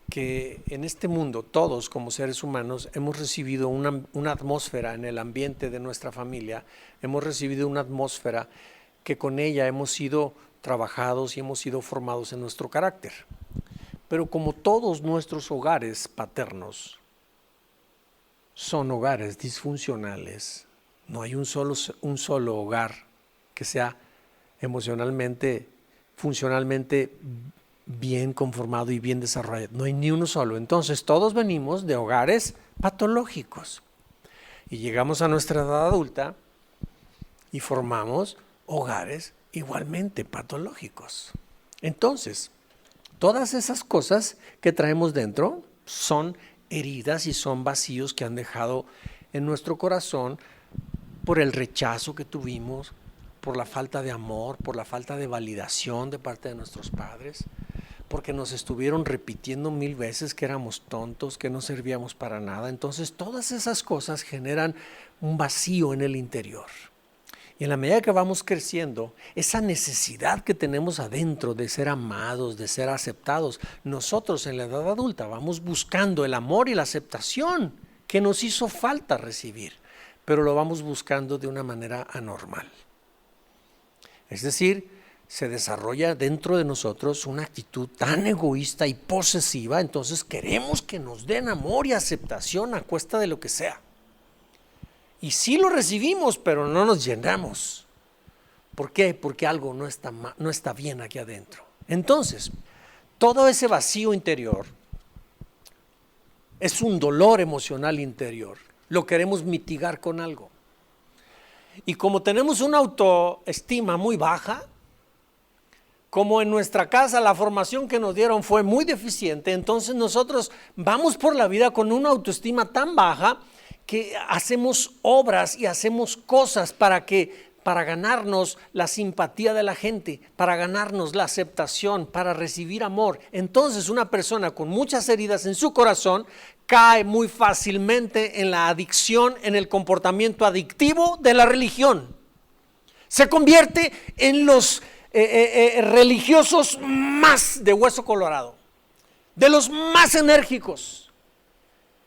que en este mundo todos como seres humanos hemos recibido una atmósfera en el ambiente de nuestra familia, hemos recibido una atmósfera que con ella hemos sido trabajados y hemos sido formados en nuestro carácter. Pero como todos nuestros hogares paternos son hogares disfuncionales, no hay un solo hogar que sea emocionalmente, funcionalmente bien conformado y bien desarrollado. No hay ni uno solo. Entonces todos venimos de hogares patológicos y llegamos a nuestra edad adulta y formamos hogares igualmente patológicos. Entonces, todas esas cosas que traemos dentro son heridas y son vacíos que han dejado en nuestro corazón por el rechazo que tuvimos, por la falta de amor, por la falta de validación de parte de nuestros padres, porque nos estuvieron repitiendo 1000 veces que éramos tontos, que no servíamos para nada. Entonces todas esas cosas generan un vacío en el interior. Y en la medida que vamos creciendo, esa necesidad que tenemos adentro de ser amados, de ser aceptados, nosotros en la edad adulta vamos buscando el amor y la aceptación que nos hizo falta recibir, pero lo vamos buscando de una manera anormal. Es decir, se desarrolla dentro de nosotros una actitud tan egoísta y posesiva, entonces queremos que nos den amor y aceptación a cuesta de lo que sea. Y sí lo recibimos, pero no nos llenamos. ¿Por qué? Porque algo no está bien aquí adentro. Entonces, todo ese vacío interior es un dolor emocional interior. Lo queremos mitigar con algo. Y como tenemos una autoestima muy baja, como en nuestra casa la formación que nos dieron fue muy deficiente, entonces nosotros vamos por la vida con una autoestima tan baja que hacemos obras y hacemos cosas para ganarnos la simpatía de la gente, para ganarnos la aceptación, para recibir amor. Entonces una persona con muchas heridas en su corazón cae muy fácilmente en la adicción, en el comportamiento adictivo de la religión. Se convierte en los religiosos más de hueso colorado, de los más enérgicos.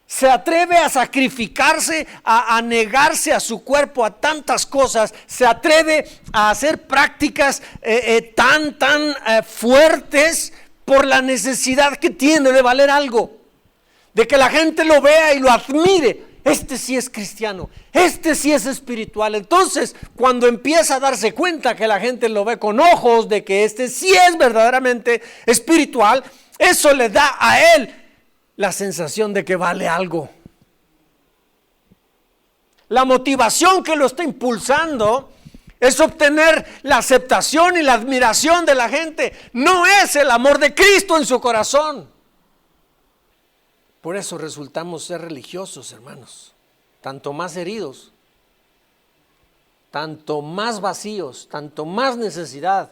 Se atreve a sacrificarse, a negarse a su cuerpo, a tantas cosas. Se atreve a hacer prácticas tan fuertes por la necesidad que tiene de valer algo, de que la gente lo vea y lo admire. Este sí es cristiano, este sí es espiritual. Entonces, cuando empieza a darse cuenta que la gente lo ve con ojos de que este sí es verdaderamente espiritual, eso le da a él la sensación de que vale algo. La motivación que lo está impulsando es obtener la aceptación y la admiración de la gente. No es el amor de Cristo en su corazón. Por eso resultamos ser religiosos, hermanos. Tanto más heridos, tanto más vacíos, tanto más necesidad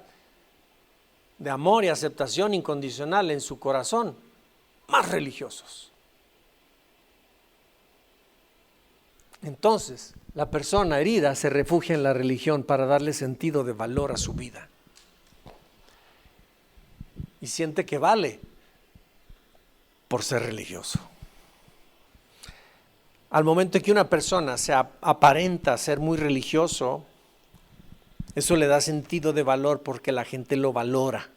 de amor y aceptación incondicional en su corazón, más religiosos. Entonces, la persona herida se refugia en la religión para darle sentido de valor a su vida. Y siente que vale por ser religioso. Al momento en que una persona se aparenta ser muy religioso, eso le da sentido de valor porque la gente lo valora.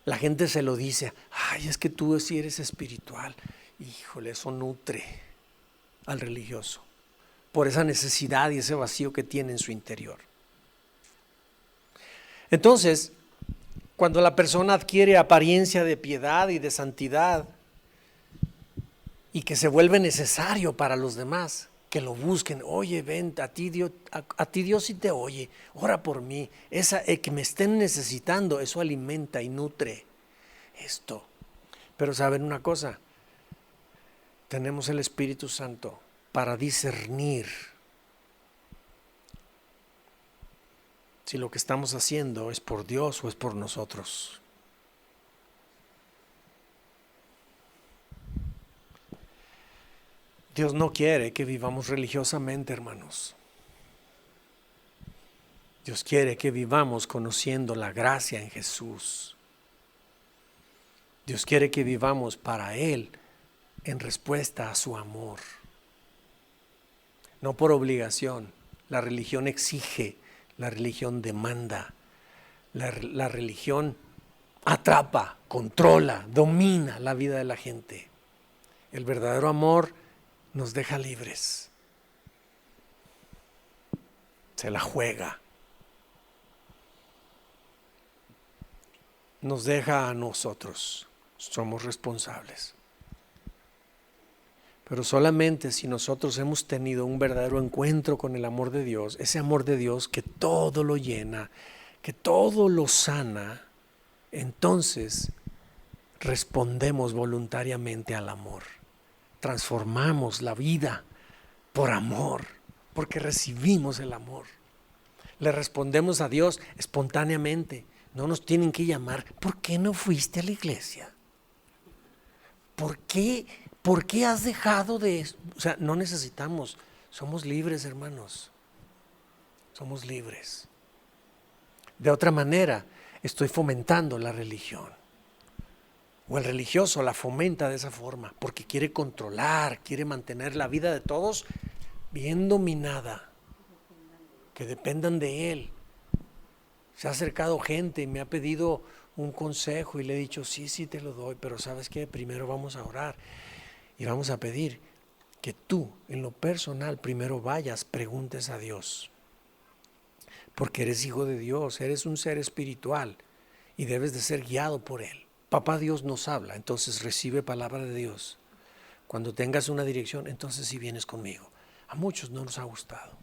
La gente se lo dice, ay, es que tú sí eres espiritual. Híjole, eso nutre al religioso por esa necesidad y ese vacío que tiene en su interior. Entonces, cuando la persona adquiere apariencia de piedad y de santidad y que se vuelve necesario para los demás, que lo busquen, oye, ven, a ti Dios sí te oye, ora por mí, que me estén necesitando, eso alimenta y nutre esto. Pero saben una cosa, tenemos el Espíritu Santo para discernir si lo que estamos haciendo es por Dios o es por nosotros. Dios no quiere que vivamos religiosamente, hermanos. Dios quiere que vivamos conociendo la gracia en Jesús. Dios quiere que vivamos para Él en respuesta a su amor. No por obligación. La religión exige, la religión demanda, la religión atrapa, controla, domina la vida de la gente. El verdadero amor nos deja libres. Se la juega. Nos deja a nosotros. Somos responsables. Pero solamente si nosotros hemos tenido un verdadero encuentro con el amor de Dios, ese amor de Dios que todo lo llena, que todo lo sana, entonces respondemos voluntariamente al amor. Transformamos la vida por amor, porque recibimos el amor. Le respondemos a Dios espontáneamente. No nos tienen que llamar. ¿Por qué no fuiste a la iglesia? ¿Por qué has dejado de eso? O sea, no necesitamos. Somos libres, hermanos. Somos libres. De otra manera, estoy fomentando la religión. O el religioso la fomenta de esa forma, porque quiere controlar, quiere mantener la vida de todos bien dominada, que dependan de él. Se ha acercado gente y me ha pedido un consejo y le he dicho, sí te lo doy, pero ¿sabes qué? Primero vamos a orar y vamos a pedir que tú, en lo personal, primero vayas, preguntes a Dios. Porque eres hijo de Dios, eres un ser espiritual y debes de ser guiado por Él. Papá Dios nos habla, entonces recibe palabra de Dios. Cuando tengas una dirección, entonces sí vienes conmigo. A muchos no nos ha gustado.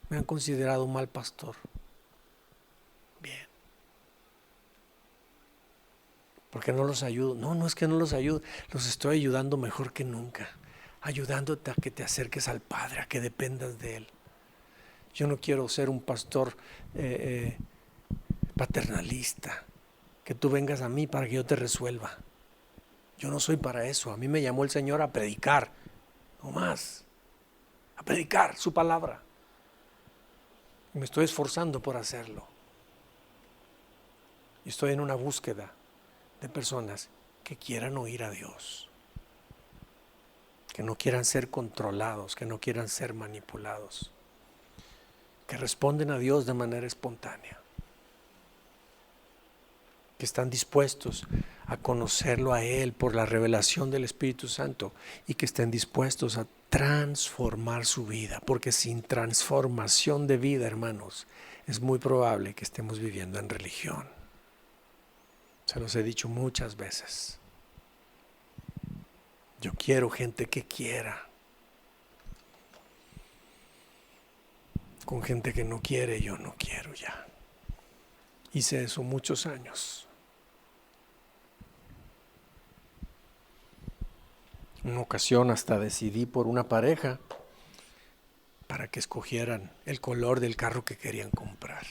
Me han considerado un mal pastor. Bien. Porque no los ayudo. No, no es que no los ayudo. Los estoy ayudando mejor que nunca. Ayudándote a que te acerques al Padre, a que dependas de Él. Yo no quiero ser un pastor paternalista. Que tú vengas a mí para que yo te resuelva. Yo no soy para eso. A mí me llamó el Señor a predicar. No más. A predicar su palabra. Y me estoy esforzando por hacerlo. Y estoy en una búsqueda de personas que quieran oír a Dios, que no quieran ser controlados, que no quieran ser manipulados, que responden a Dios de manera espontánea, que están dispuestos a conocerlo a Él por la revelación del Espíritu Santo y que estén dispuestos a transformar su vida, porque sin transformación de vida, hermanos, es muy probable que estemos viviendo en religión. Se los he dicho muchas veces. Yo quiero gente que quiera. Con gente que no quiere, yo no quiero ya. Hice eso muchos años. En una ocasión hasta decidí por una pareja para que escogieran el color del carro que querían comprar.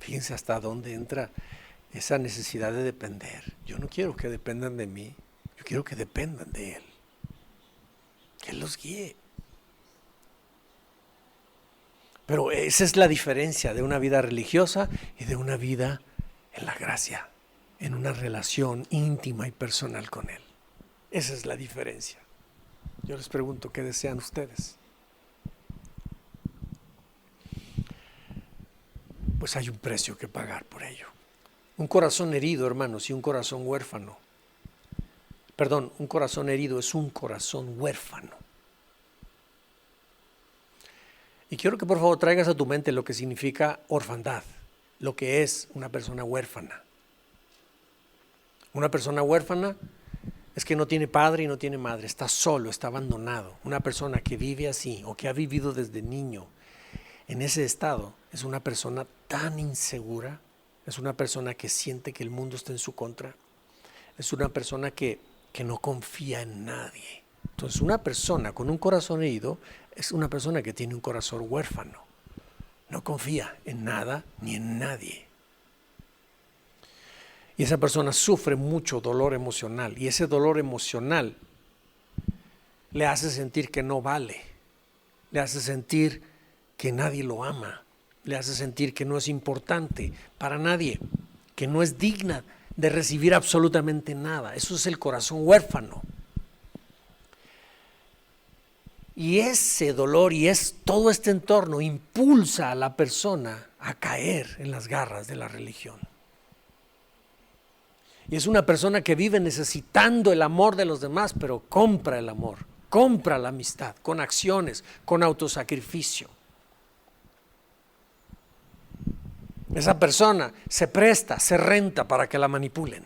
Fíjense hasta dónde entra esa necesidad de depender. Yo no quiero que dependan de mí, yo quiero que dependan de Él. Que Él los guíe. Pero esa es la diferencia de una vida religiosa y de una vida en la gracia, en una relación íntima y personal con Él. Esa es la diferencia. Yo les pregunto, ¿qué desean ustedes? Pues hay un precio que pagar por ello. Un corazón herido, hermanos, y un corazón huérfano. Perdón, un corazón herido es un corazón huérfano. Y quiero que por favor traigas a tu mente lo que significa orfandad, lo que es una persona huérfana. Una persona huérfana es que no tiene padre y no tiene madre, está solo, está abandonado. Una persona que vive así o que ha vivido desde niño en ese estado es una persona tan insegura, es una persona que siente que el mundo está en su contra, es una persona que no confía en nadie. Entonces una persona con un corazón herido es una persona que tiene un corazón huérfano, no confía en nada ni en nadie. Y esa persona sufre mucho dolor emocional y ese dolor emocional le hace sentir que no vale, le hace sentir que nadie lo ama, le hace sentir que no es importante para nadie, que no es digna de recibir absolutamente nada. Eso es el corazón huérfano. Y ese dolor y todo este entorno impulsa a la persona a caer en las garras de la religión. Y es una persona que vive necesitando el amor de los demás, pero compra el amor, compra la amistad, con acciones, con autosacrificio. Esa persona se presta, se renta para que la manipulen.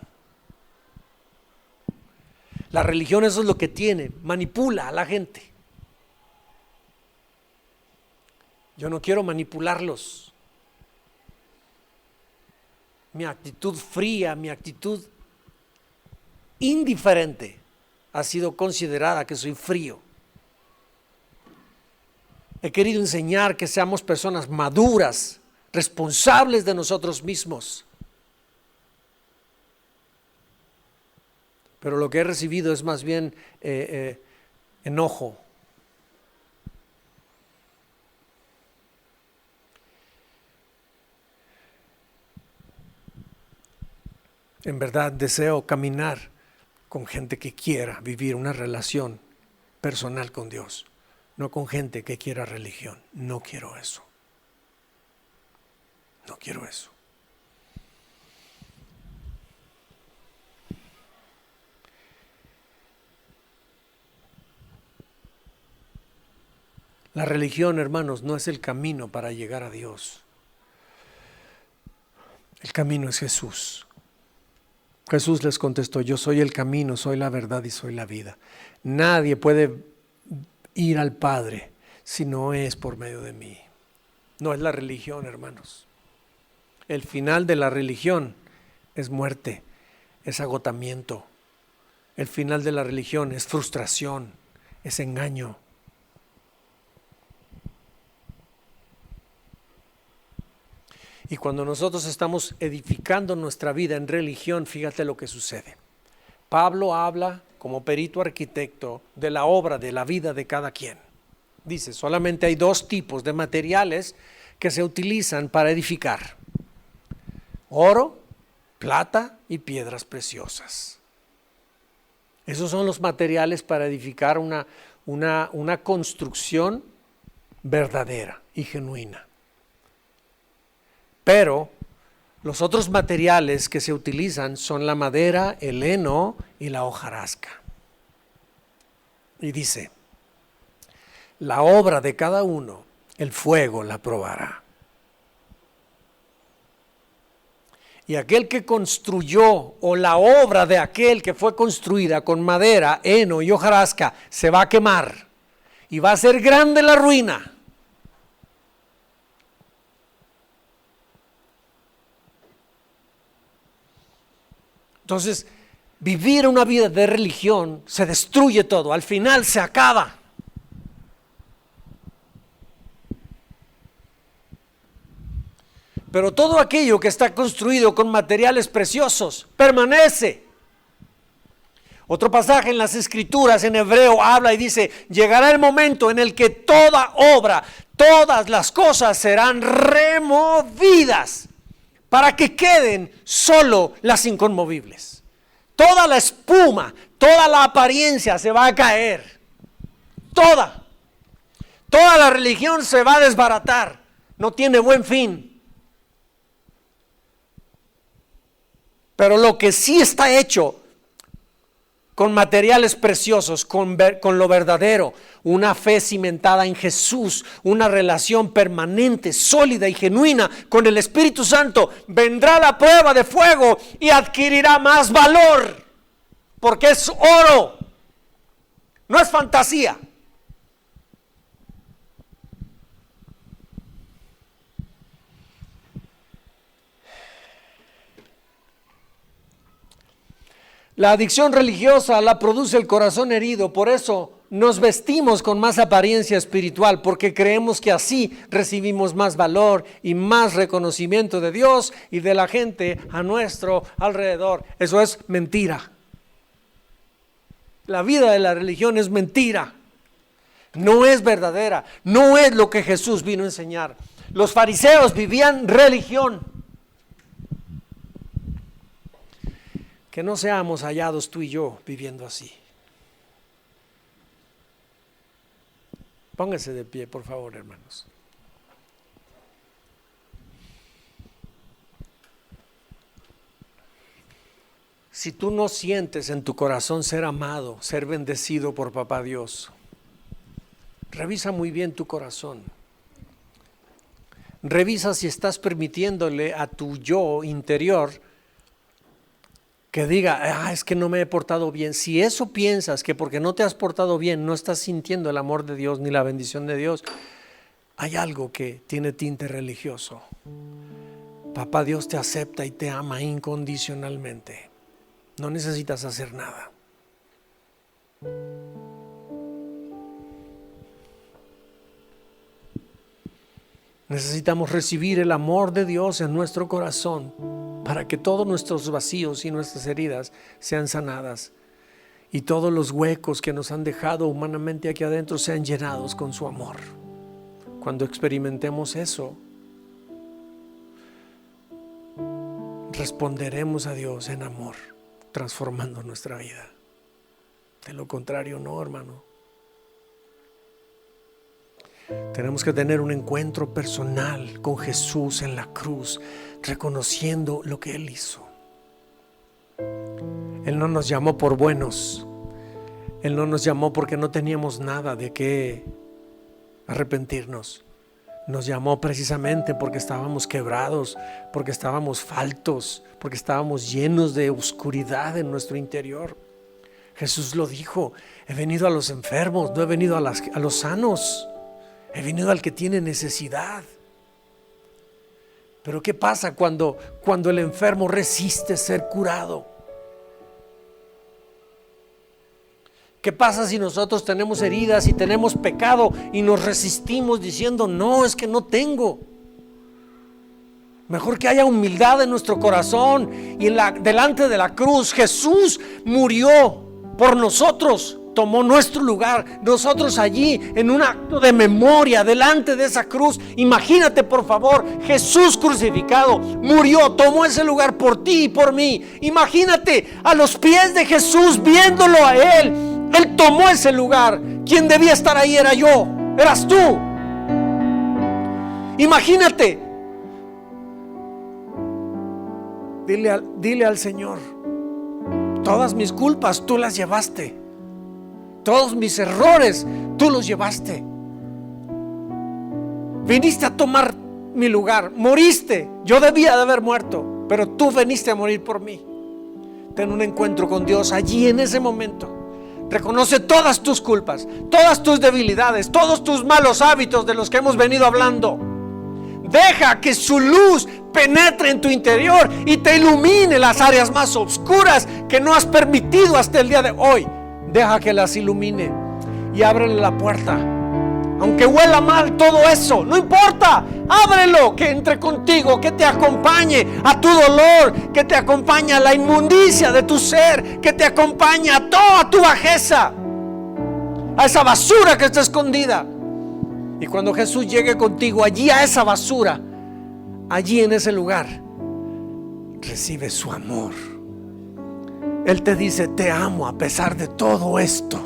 La religión eso es lo que tiene, manipula a la gente. Yo no quiero manipularlos. Mi actitud fría, mi actitud indiferente ha sido considerada que soy frío. He querido enseñar que seamos personas maduras, responsables de nosotros mismos. Pero lo que he recibido es más bien enojo. En verdad deseo caminar con gente que quiera vivir una relación personal con Dios, no con gente que quiera religión. No quiero eso. No quiero eso. La religión, hermanos, no es el camino para llegar a Dios. El camino es Jesús. Jesús les contestó: yo soy el camino, soy la verdad y soy la vida. Nadie puede ir al Padre si no es por medio de mí. No es la religión, hermanos. El final de la religión es muerte, es agotamiento. El final de la religión es frustración, es engaño. Y cuando nosotros estamos edificando nuestra vida en religión, fíjate lo que sucede. Pablo habla como perito arquitecto de la obra, de la vida de cada quien. Dice, solamente hay dos tipos de materiales que se utilizan para edificar: oro, plata y piedras preciosas. Esos son los materiales para edificar una construcción verdadera y genuina. Pero los otros materiales que se utilizan son la madera, el heno y la hojarasca. Y dice, la obra de cada uno, el fuego la probará. Y aquel que construyó, o la obra de aquel que fue construida con madera, heno y hojarasca, se va a quemar y va a ser grande la ruina. Entonces, vivir una vida de religión se destruye todo, al final se acaba. Pero todo aquello que está construido con materiales preciosos permanece. Otro pasaje en las Escrituras en hebreo habla y dice: llegará el momento en el que toda obra, todas las cosas serán removidas para que queden solo las inconmovibles. Toda la espuma, toda la apariencia se va a caer. Toda la religión se va a desbaratar. No tiene buen fin. Pero lo que sí está hecho con materiales preciosos, con lo verdadero, una fe cimentada en Jesús, una relación permanente, sólida y genuina con el Espíritu Santo, vendrá la prueba de fuego y adquirirá más valor, porque es oro, no es fantasía. La adicción religiosa la produce el corazón herido, por eso nos vestimos con más apariencia espiritual, porque creemos que así recibimos más valor y más reconocimiento de Dios y de la gente a nuestro alrededor. Eso es mentira. La vida de la religión es mentira, no es verdadera, no es lo que Jesús vino a enseñar. Los fariseos vivían religión. Que no seamos hallados tú y yo viviendo así. Póngase de pie, por favor, hermanos. Si tú no sientes en tu corazón ser amado, ser bendecido por Papá Dios, revisa muy bien tu corazón. Revisa si estás permitiéndole a tu yo interior que diga, es que no me he portado bien. Si eso piensas, que porque no te has portado bien no estás sintiendo el amor de Dios ni la bendición de Dios, hay algo que tiene tinte religioso. Papá Dios te acepta y te ama incondicionalmente. No necesitas hacer nada. Necesitamos recibir el amor de Dios en nuestro corazón para que todos nuestros vacíos y nuestras heridas sean sanadas y todos los huecos que nos han dejado humanamente aquí adentro sean llenados con su amor. Cuando experimentemos eso, responderemos a Dios en amor, transformando nuestra vida. De lo contrario, no, hermano. Tenemos que tener un encuentro personal con Jesús en la cruz, reconociendo lo que Él hizo. Él no nos llamó por buenos. Él no nos llamó porque no teníamos nada de qué arrepentirnos. Nos llamó precisamente porque estábamos quebrados, porque estábamos faltos, porque estábamos llenos de oscuridad en nuestro interior. Jesús lo dijo: he venido a los enfermos, no he venido a los sanos, he venido al que tiene necesidad. Pero ¿qué pasa cuando el enfermo resiste ser curado? ¿Qué pasa si nosotros tenemos heridas y tenemos pecado y nos resistimos diciendo: no, es que no tengo? Mejor que haya humildad en nuestro corazón. Y delante de la cruz Jesús murió por nosotros, tomó nuestro lugar. Nosotros allí en un acto de memoria delante de esa cruz, imagínate por favor, Jesús crucificado, murió, tomó ese lugar por ti y por mí. Imagínate a los pies de Jesús viéndolo a Él. Él tomó ese lugar. Quien debía estar ahí era yo, eras tú. Imagínate. Dile al Señor: todas mis culpas tú las llevaste, todos mis errores tú los llevaste. Viniste a tomar mi lugar, moriste. Yo debía de haber muerto, pero tú viniste a morir por mí. Ten un encuentro con Dios allí en ese momento. Reconoce todas tus culpas, todas tus debilidades, todos tus malos hábitos de los que hemos venido hablando. Deja que su luz penetre en tu interior y te ilumine las áreas más oscuras que no has permitido hasta el día de hoy. Deja que las ilumine y ábrele la puerta. Aunque huela mal todo eso, no importa, ábrelo, que entre contigo, que te acompañe a tu dolor, que te acompañe a la inmundicia de tu ser, que te acompañe a toda tu bajeza, a esa basura que está escondida. Y cuando Jesús llegue contigo allí a esa basura, allí en ese lugar, recibe su amor. Él te dice: te amo a pesar de todo esto.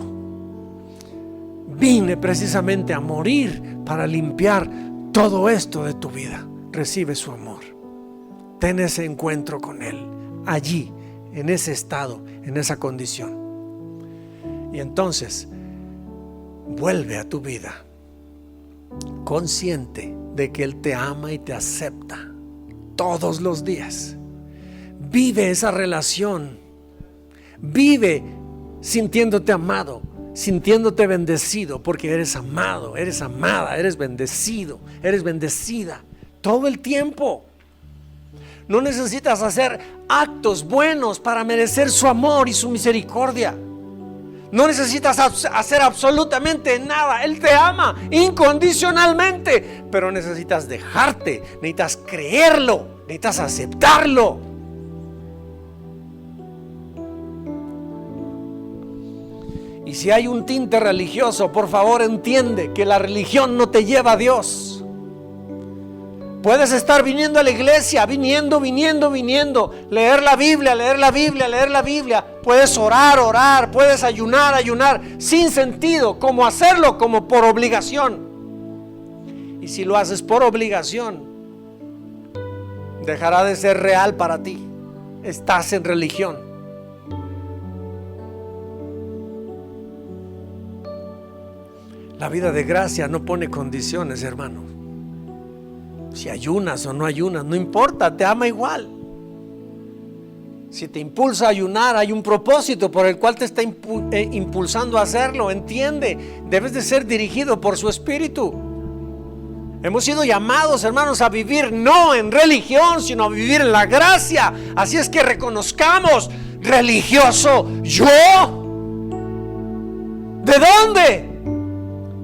Vine precisamente a morir para limpiar todo esto de tu vida. Recibe su amor. Ten ese encuentro con Él, allí, en ese estado, en esa condición. Y entonces, vuelve a tu vida consciente de que Él te ama y te acepta todos los días. Vive esa relación. Vive sintiéndote amado, sintiéndote bendecido, porque eres amado, eres amada, eres bendecido, eres bendecida todo el tiempo. No necesitas hacer actos buenos para merecer su amor y su misericordia. No necesitas hacer absolutamente nada. Él te ama incondicionalmente, pero necesitas dejarte, necesitas creerlo, necesitas aceptarlo. Y si hay un tinte religioso, por favor entiende que la religión no te lleva a Dios. Puedes estar viniendo a la iglesia, viniendo, leer la Biblia, puedes orar, puedes ayunar, sin sentido, como hacerlo como por obligación. Y si lo haces por obligación, dejará de ser real para ti. Estás en religión. La vida de gracia no pone condiciones, hermano. Si ayunas o no ayunas, no importa, te ama igual. Si te impulsa a ayunar, hay un propósito por el cual te está impulsando a hacerlo. Entiende, debes de ser dirigido por su espíritu. Hemos sido llamados, hermanos, a vivir no en religión, sino a vivir en la gracia. Así es que reconozcamos: religioso, ¿yo? ¿De dónde?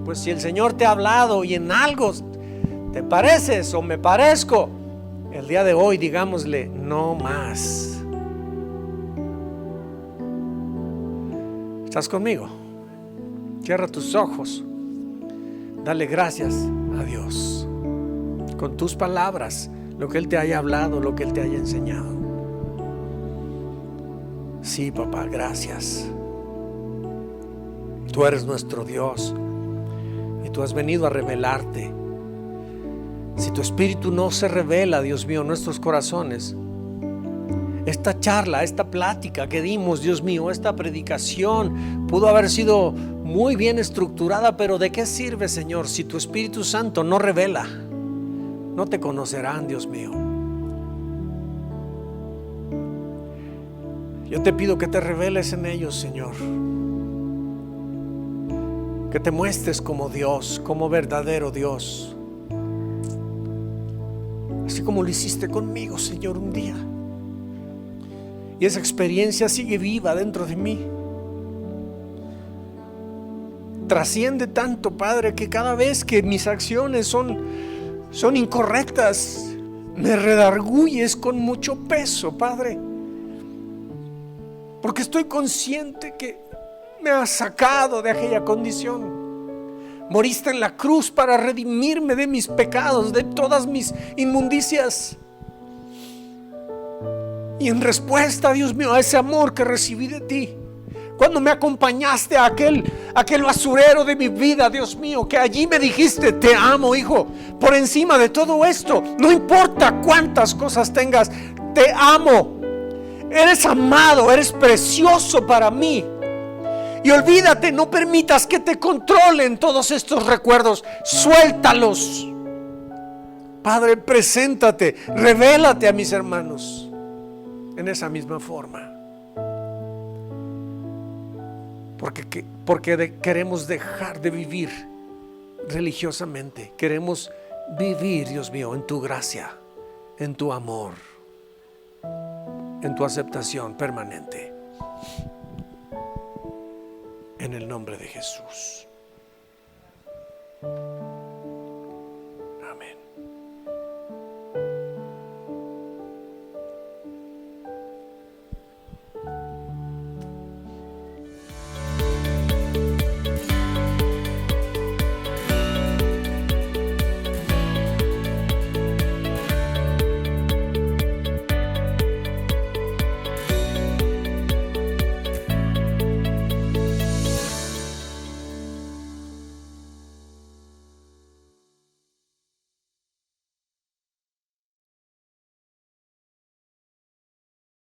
Pues si el Señor te ha hablado y en algo te pareces o me parezco, el día de hoy digámosle: no más. ¿Estás conmigo? Cierra tus ojos. Dale gracias a Dios con tus palabras, lo que Él te haya hablado, lo que Él te haya enseñado. Sí, papá, gracias. Tú eres nuestro Dios y tú has venido a revelarte. Si tu espíritu no se revela, Dios mío, en nuestros corazones, esta charla, esta plática que dimos, Dios mío, esta predicación pudo haber sido muy bien estructurada, pero ¿de qué sirve, Señor, si tu Espíritu Santo no revela? No te conocerán, Dios mío. Yo te pido que te reveles en ellos, Señor, que te muestres como Dios, como verdadero Dios, así como lo hiciste conmigo, Señor, un día. Y esa experiencia sigue viva dentro de mí. Trasciende tanto, Padre, que cada vez que mis acciones son incorrectas, me redarguyes con mucho peso, Padre, porque estoy consciente que me has sacado de aquella condición. Moriste en la cruz para redimirme de mis pecados, de todas mis inmundicias. Y en respuesta, Dios mío, a ese amor que recibí de ti, cuando me acompañaste a aquel basurero de mi vida, Dios mío, que allí me dijiste: te amo, hijo, por encima de todo esto, no importa cuántas cosas tengas, te amo, eres amado, eres precioso para mí. Y olvídate, no permitas que te controlen todos estos recuerdos, suéltalos. Padre, preséntate, revélate a mis hermanos en esa misma forma. Porque queremos dejar de vivir religiosamente. Queremos vivir, Dios mío, en tu gracia, en tu amor, en tu aceptación permanente. En el nombre de Jesús.